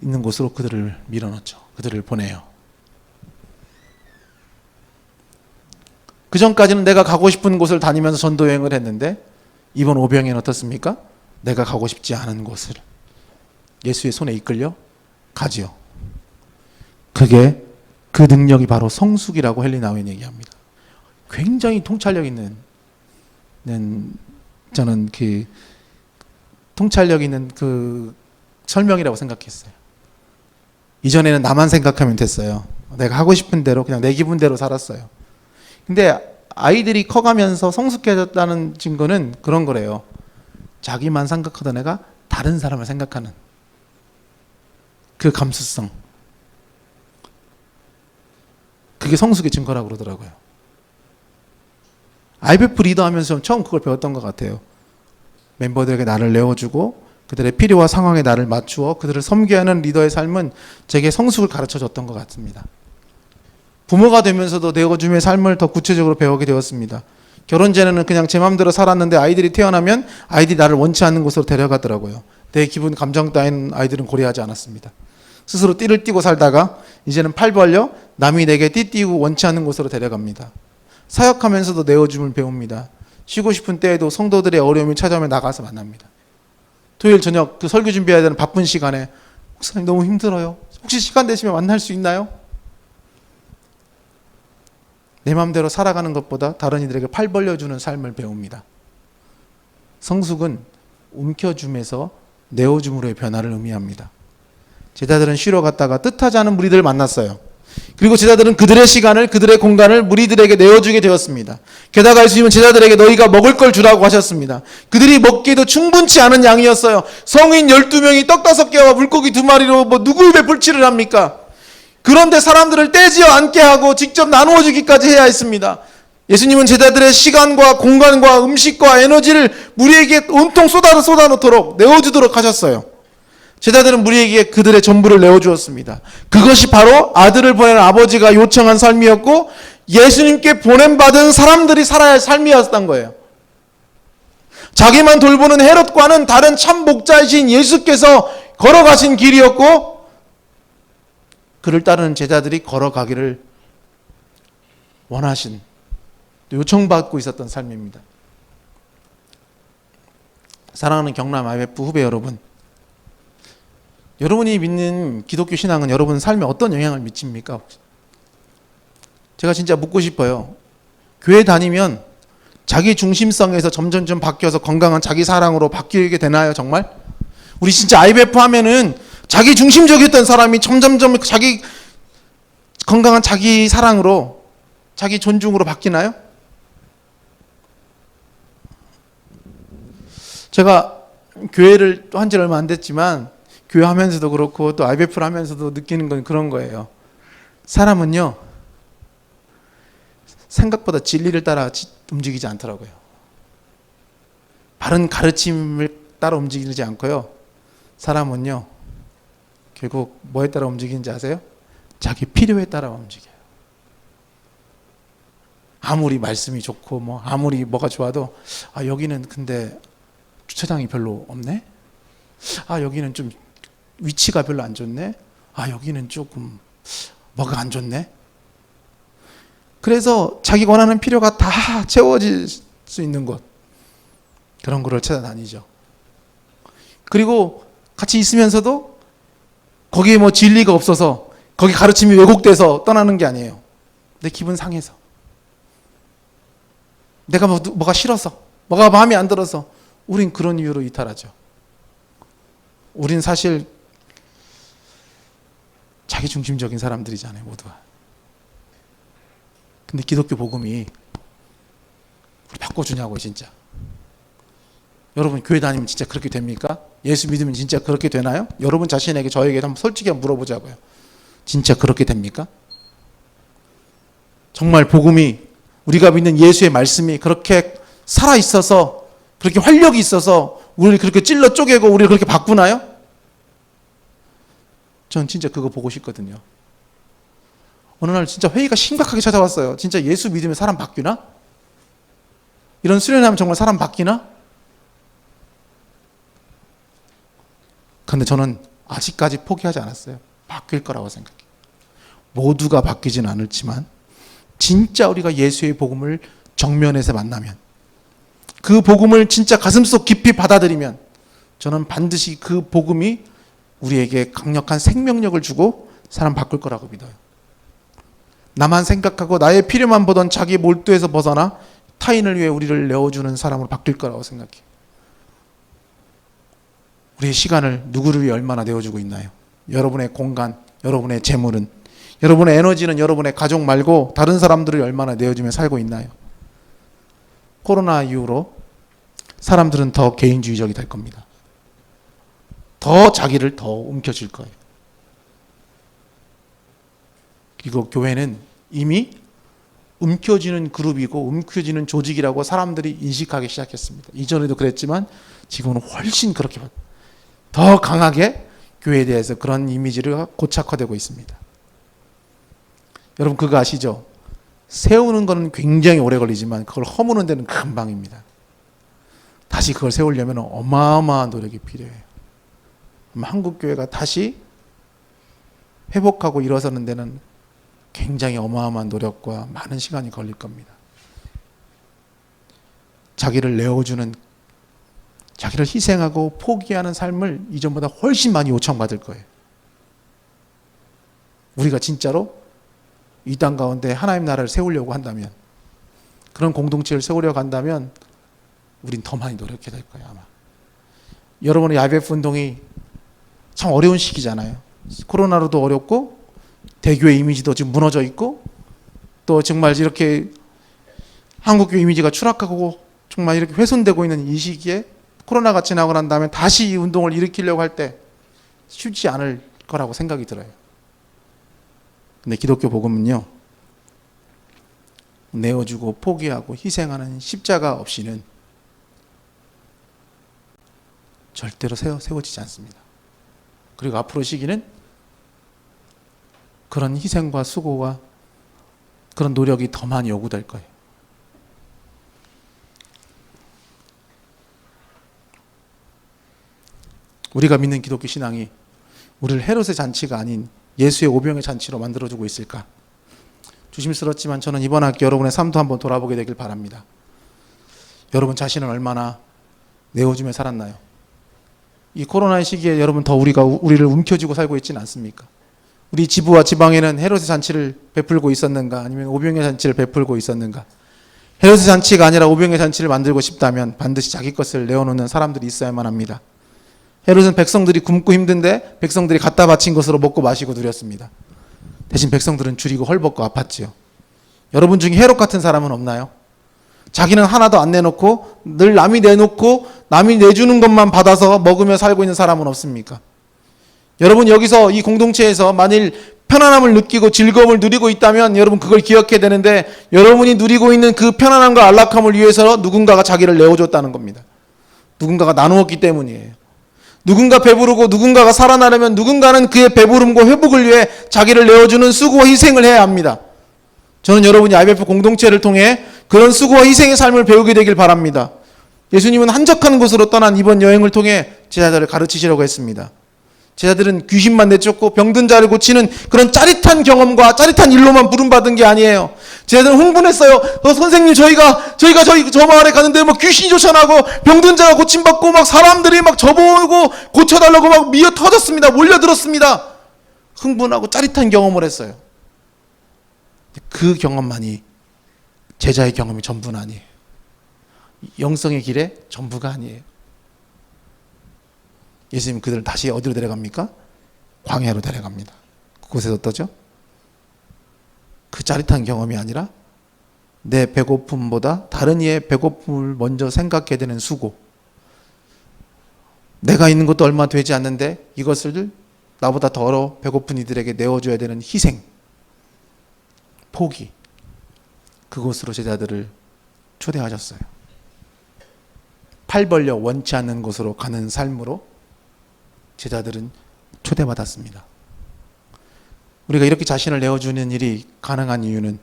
있는 곳으로 그들을 밀어넣죠. 그들을 보내요. 그 전까지는 내가 가고 싶은 곳을 다니면서 전도 여행을 했는데 이번 오병이는 어떻습니까? 내가 가고 싶지 않은 곳을 예수의 손에 이끌려 가지요. 그게 그 능력이 바로 성숙이라고 헬리나우인 얘기합니다. 굉장히 통찰력 있는 저는 그 통찰력 있는 그 설명이라고 생각했어요. 이전에는 나만 생각하면 됐어요. 내가 하고 싶은 대로 그냥 내 기분대로 살았어요. 근데 아이들이 커가면서 성숙해졌다는 증거는 그런 거래요. 자기만 생각하던 애가 다른 사람을 생각하는 그 감수성. 그게 성숙의 증거라고 그러더라고요. IBF 리더하면서 처음 그걸 배웠던 것 같아요. 멤버들에게 나를 내어주고 그들의 필요와 상황에 나를 맞추어 그들을 섬겨야 하는 리더의 삶은 제게 성숙을 가르쳐줬던 것 같습니다. 부모가 되면서도 내어줌의 삶을 더 구체적으로 배우게 되었습니다. 결혼 전에는 그냥 제 마음대로 살았는데 아이들이 태어나면 아이들이 나를 원치 않는 곳으로 데려가더라고요. 내 기분, 감정 따윈 아이들은 고려하지 않았습니다. 스스로 띠를 띠고 살다가 이제는 팔 벌려 남이 내게 띠 띠고 원치 않는 곳으로 데려갑니다. 사역하면서도 내어줌을 배웁니다. 쉬고 싶은 때에도 성도들의 어려움이 찾아오면 나가서 만납니다. 토요일 저녁 그 설교 준비해야 되는 바쁜 시간에 목사님 너무 힘들어요. 혹시 시간 되시면 만날 수 있나요? 내 마음대로 살아가는 것보다 다른 이들에게 팔 벌려주는 삶을 배웁니다. 성숙은 움켜줌에서 내어줌으로의 변화를 의미합니다. 제자들은 쉬러 갔다가 뜻하지 않은 무리들을 만났어요. 그리고 제자들은 그들의 시간을, 그들의 공간을 무리들에게 내어주게 되었습니다. 게다가 예수님은 제자들에게 너희가 먹을 걸 주라고 하셨습니다. 그들이 먹기에도 충분치 않은 양이었어요. 성인 12명이 떡 5개와 물고기 2마리로 누구의 배불치를 합니까? 그런데 사람들을 떼지어 앉게 하고 직접 나누어 주기까지 해야 했습니다. 예수님은 제자들의 시간과 공간과 음식과 에너지를 무리에게 온통 쏟아놓도록 내어주도록 하셨어요. 제자들은 무리에게 그들의 전부를 내어주었습니다. 그것이 바로 아들을 보낸 아버지가 요청한 삶이었고 예수님께 보냄받은 사람들이 살아야 할 삶이었던 거예요. 자기만 돌보는 헤롯과는 다른 참 목자이신 예수께서 걸어가신 길이었고 그를 따르는 제자들이 걸어가기를 원하신 요청받고 있었던 삶입니다. 사랑하는 경남 IBF 후배 여러분, 여러분이 믿는 기독교 신앙은 여러분 삶에 어떤 영향을 미칩니까? 제가 진짜 묻고 싶어요. 교회 다니면 자기 중심성에서 점점점 바뀌어서 건강한 자기 사랑으로 바뀌게 되나요, 정말? 우리 진짜 IBF 하면은 자기 중심적이었던 사람이 점점점 자기 건강한 자기 사랑으로, 자기 존중으로 바뀌나요? 제가 교회를 한 지 얼마 안 됐지만 교회 하면서도 그렇고 또 IBF를 하면서도 느끼는 건 그런 거예요. 사람은요, 생각보다 진리를 따라 움직이지 않더라고요. 바른 가르침을 따라 움직이지 않고요. 사람은요, 결국 뭐에 따라 움직이는지 아세요? 자기 필요에 따라 움직여요. 아무리 말씀이 좋고 아무리 뭐가 좋아도 여기는 근데 주차장이 별로 없네? 여기는 좀 위치가 별로 안 좋네? 여기는 조금 뭐가 안 좋네? 그래서 자기가 원하는 필요가 다 채워질 수 있는 곳, 그런 거를 찾아다니죠. 그리고 같이 있으면서도 거기에 진리가 없어서 거기 가르침이 왜곡돼서 떠나는 게 아니에요. 내 기분 상해서, 내가 뭐가 싫어서, 뭐가 마음에 안 들어서 우린 그런 이유로 이탈하죠. 우린 사실 자기 중심적인 사람들이잖아요, 모두가. 근데 기독교 복음이 우리 바꿔주냐고요, 진짜. 여러분 교회 다니면 진짜 그렇게 됩니까? 예수 믿으면 진짜 그렇게 되나요? 여러분 자신에게 저에게 한번 솔직히 한번 물어보자고요. 진짜 그렇게 됩니까? 정말 복음이 우리가 믿는 예수의 말씀이 그렇게 살아있어서 그렇게 활력이 있어서 우리를 그렇게 찔러 쪼개고 우리를 그렇게 바꾸나요? 전 진짜 그거 보고 싶거든요. 어느 날 진짜 회의가 심각하게 찾아왔어요. 진짜 예수 믿으면 사람 바뀌나? 이런 수련하면 정말 사람 바뀌나? 근데 저는 아직까지 포기하지 않았어요. 바뀔 거라고 생각해요. 모두가 바뀌진 않을지만 진짜 우리가 예수의 복음을 정면에서 만나면, 그 복음을 진짜 가슴속 깊이 받아들이면 저는 반드시 그 복음이 우리에게 강력한 생명력을 주고 사람 바꿀 거라고 믿어요. 나만 생각하고 나의 필요만 보던 자기 몰두에서 벗어나 타인을 위해 우리를 내어주는 사람으로 바뀔 거라고 생각해요. 우리의 시간을 누구를 위해 얼마나 내어주고 있나요? 여러분의 공간, 여러분의 재물은, 여러분의 에너지는 여러분의 가족 말고 다른 사람들을 얼마나 내어주며 살고 있나요? 코로나 이후로 사람들은 더 개인주의적이 될 겁니다. 더 자기를 더 움켜쥘 거예요. 그리고 교회는 이미 움켜쥐는 그룹이고 움켜쥐는 조직이라고 사람들이 인식하기 시작했습니다. 이전에도 그랬지만 지금은 훨씬 그렇게 더 강하게 교회에 대해서 그런 이미지가 고착화되고 있습니다. 여러분 그거 아시죠? 세우는 거는 굉장히 오래 걸리지만 그걸 허무는 데는 금방입니다. 다시 그걸 세우려면 어마어마한 노력이 필요해요. 한국 교회가 다시 회복하고 일어서는 데는 굉장히 어마어마한 노력과 많은 시간이 걸릴 겁니다. 자기를 내어주는, 자기를 희생하고 포기하는 삶을 이전보다 훨씬 많이 요청받을 거예요. 우리가 진짜로 이 땅 가운데 하나님 나라를 세우려고 한다면, 그런 공동체를 세우려고 한다면 우린 더 많이 노력해야 될 거예요, 아마. 여러분의 IBF 운동이 참 어려운 시기잖아요. 코로나로도 어렵고 대교의 이미지도 지금 무너져 있고 또 정말 이렇게 한국교회 이미지가 추락하고 정말 이렇게 훼손되고 있는 이 시기에 코로나가 지나고 난 다음에 다시 이 운동을 일으키려고 할 때 쉽지 않을 거라고 생각이 들어요. 근데 기독교 복음은요, 내어주고 포기하고 희생하는 십자가 없이는 절대로 세워지지 않습니다. 그리고 앞으로 시기는 그런 희생과 수고와 그런 노력이 더 많이 요구될 거예요. 우리가 믿는 기독교 신앙이 우리를 헤롯의 잔치가 아닌 예수의 오병의 잔치로 만들어주고 있을까? 조심스럽지만 저는 이번 학기 여러분의 삶도 한번 돌아보게 되길 바랍니다. 여러분 자신은 얼마나 내어주며 살았나요? 이 코로나의 시기에 여러분 더 우리를 움켜쥐고 살고 있지는 않습니까? 우리 지부와 지방에는 헤롯의 잔치를 베풀고 있었는가? 아니면 오병의 잔치를 베풀고 있었는가? 헤롯의 잔치가 아니라 오병의 잔치를 만들고 싶다면 반드시 자기 것을 내어놓는 사람들이 있어야만 합니다. 헤롯은 백성들이 굶고 힘든데 백성들이 갖다 바친 것으로 먹고 마시고 누렸습니다. 대신 백성들은 줄이고 헐벗고 아팠지요. 여러분 중에 헤롯 같은 사람은 없나요? 자기는 하나도 안 내놓고 늘 남이 내놓고 남이 내주는 것만 받아서 먹으며 살고 있는 사람은 없습니까? 여러분 여기서 이 공동체에서 만일 편안함을 느끼고 즐거움을 누리고 있다면 여러분 그걸 기억해야 되는데, 여러분이 누리고 있는 그 편안함과 안락함을 위해서 누군가가 자기를 내어줬다는 겁니다. 누군가가 나누었기 때문이에요. 누군가 배부르고 누군가가 살아나려면 누군가는 그의 배부름과 회복을 위해 자기를 내어주는 수고와 희생을 해야 합니다. 저는 여러분이 IBF 공동체를 통해 그런 수고와 희생의 삶을 배우게 되길 바랍니다. 예수님은 한적한 곳으로 떠난 이번 여행을 통해 제자들을 가르치시려고 했습니다. 제자들은 귀신만 내쫓고 병든 자를 고치는 그런 짜릿한 경험과 짜릿한 일로만 부름받은 게 아니에요. 제자들은 흥분했어요. 선생님 저희가 저 마을에 가는데 막 귀신이 쫓아나고 병든 자가 고침받고 막 사람들이 막 저보고 고쳐달라고 막 미어 터졌습니다. 몰려들었습니다. 흥분하고 짜릿한 경험을 했어요. 그 경험만이 제자의 경험이 전부는 아니에요. 영성의 길의 전부가 아니에요. 예수님 그들을 다시 어디로 데려갑니까? 광야로 데려갑니다. 그곳에서 어떠죠? 그 짜릿한 경험이 아니라 내 배고픔보다 다른 이의 배고픔을 먼저 생각해야 되는 수고, 내가 있는 것도 얼마 되지 않는데 이것을 나보다 더 배고픈 이들에게 내어줘야 되는 희생, 포기, 그곳으로 제자들을 초대하셨어요. 팔 벌려 원치 않는 곳으로 가는 삶으로 제자들은 초대받았습니다. 우리가 이렇게 자신을 내어주는 일이 가능한 이유는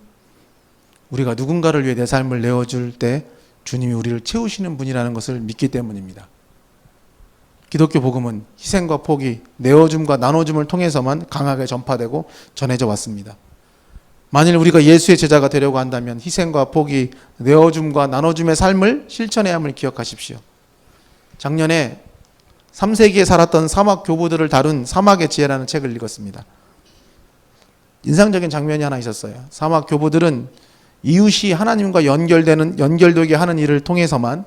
우리가 누군가를 위해 내 삶을 내어줄 때 주님이 우리를 채우시는 분이라는 것을 믿기 때문입니다. 기독교 복음은 희생과 포기, 내어줌과 나눠줌을 통해서만 강하게 전파되고 전해져 왔습니다. 만일 우리가 예수의 제자가 되려고 한다면 희생과 포기, 내어줌과 나눠줌의 삶을 실천해야 함을 기억하십시오. 작년에 3세기에 살았던 사막 교부들을 다룬 사막의 지혜라는 책을 읽었습니다. 인상적인 장면이 하나 있었어요. 사막 교부들은 이웃이 하나님과 연결되게 하는 일을 통해서만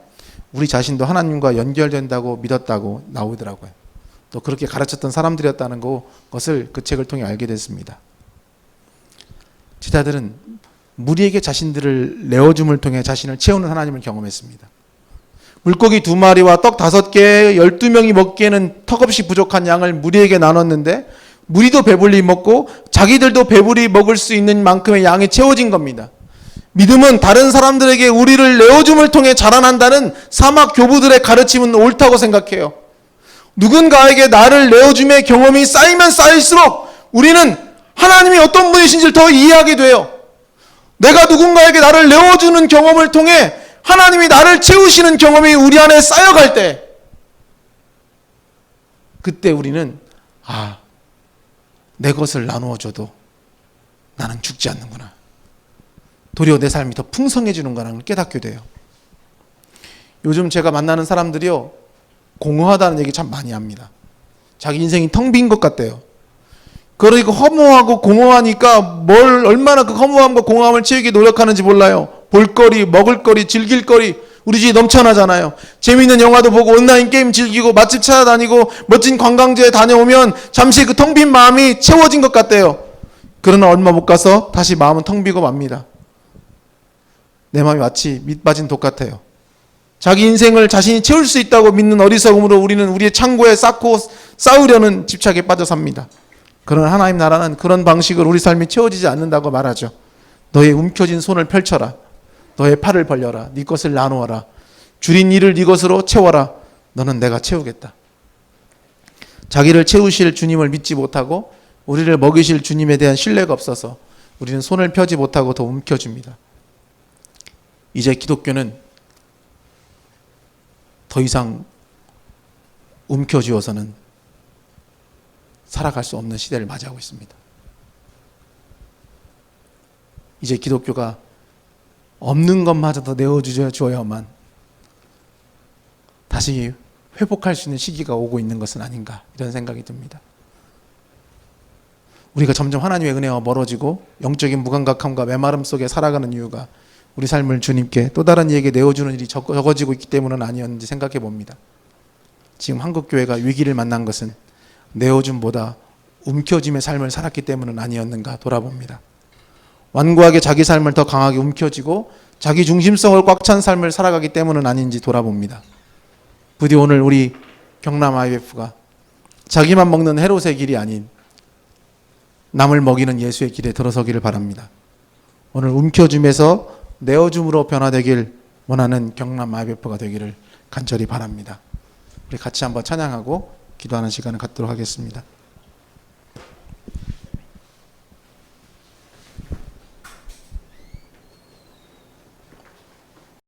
우리 자신도 하나님과 연결된다고 믿었다고 나오더라고요. 또 그렇게 가르쳤던 사람들이었다는 것을 그 책을 통해 알게 됐습니다. 제자들은 무리에게 자신들을 내어줌을 통해 자신을 채우는 하나님을 경험했습니다. 물고기 2마리와 떡 5개, 12명이 먹기에는 턱없이 부족한 양을 무리에게 나눴는데 무리도 배불리 먹고 자기들도 배불리 먹을 수 있는 만큼의 양이 채워진 겁니다. 믿음은 다른 사람들에게 우리를 내어줌을 통해 자라난다는 사막 교부들의 가르침은 옳다고 생각해요. 누군가에게 나를 내어줌의 경험이 쌓이면 쌓일수록 우리는 하나님이 어떤 분이신지를 더 이해하게 돼요. 내가 누군가에게 나를 내어주는 경험을 통해 하나님이 나를 채우시는 경험이 우리 안에 쌓여갈 때, 그때 우리는 내 것을 나누어줘도 나는 죽지 않는구나, 도리어 내 삶이 더 풍성해지는구나 를 깨닫게 돼요. 요즘 제가 만나는 사람들이요, 공허하다는 얘기 참 많이 합니다. 자기 인생이 텅 빈 것 같대요. 그러니까 허무하고 공허하니까 얼마나 그 허무함과 공허함을 채우기 노력하는지 몰라요. 볼거리, 먹을거리, 즐길거리 우리 집이 넘쳐나잖아요. 재미있는 영화도 보고 온라인 게임 즐기고 맛집 찾아다니고 멋진 관광지에 다녀오면 잠시 그 텅 빈 마음이 채워진 것 같대요. 그러나 얼마 못 가서 다시 마음은 텅 비고 맙니다. 내 마음이 마치 밑 빠진 독 같아요. 자기 인생을 자신이 채울 수 있다고 믿는 어리석음으로 우리는 우리의 창고에 쌓고 쌓으려는 집착에 빠져 삽니다. 그러나 하나님 나라는 그런 방식으로 우리 삶이 채워지지 않는다고 말하죠. 너의 움켜진 손을 펼쳐라. 너의 팔을 벌려라. 네 것을 나누어라. 줄인 일을 네 것으로 채워라. 너는 내가 채우겠다. 자기를 채우실 주님을 믿지 못하고 우리를 먹이실 주님에 대한 신뢰가 없어서 우리는 손을 펴지 못하고 더 움켜줍니다. 이제 기독교는 더 이상 움켜쥐어서는 살아갈 수 없는 시대를 맞이하고 있습니다. 이제 기독교가 없는 것마저도 내어주어야만 다시 회복할 수 있는 시기가 오고 있는 것은 아닌가, 이런 생각이 듭니다. 우리가 점점 하나님의 은혜와 멀어지고 영적인 무감각함과 메마름 속에 살아가는 이유가 우리 삶을 주님께 또 다른 이에게 내어주는 일이 적어지고 있기 때문은 아니었는지 생각해 봅니다. 지금 한국교회가 위기를 만난 것은 내어줌보다 움켜짐의 삶을 살았기 때문은 아니었는가 돌아봅니다. 완고하게 자기 삶을 더 강하게 움켜쥐고 자기 중심성을 꽉 찬 삶을 살아가기 때문은 아닌지 돌아봅니다. 부디 오늘 우리 경남 IBF가 자기만 먹는 헤롯의 길이 아닌 남을 먹이는 예수의 길에 들어서기를 바랍니다. 오늘 움켜줌에서 내어줌으로 변화되길 원하는 경남 IBF가 되기를 간절히 바랍니다. 우리 같이 한번 찬양하고 기도하는 시간을 갖도록 하겠습니다.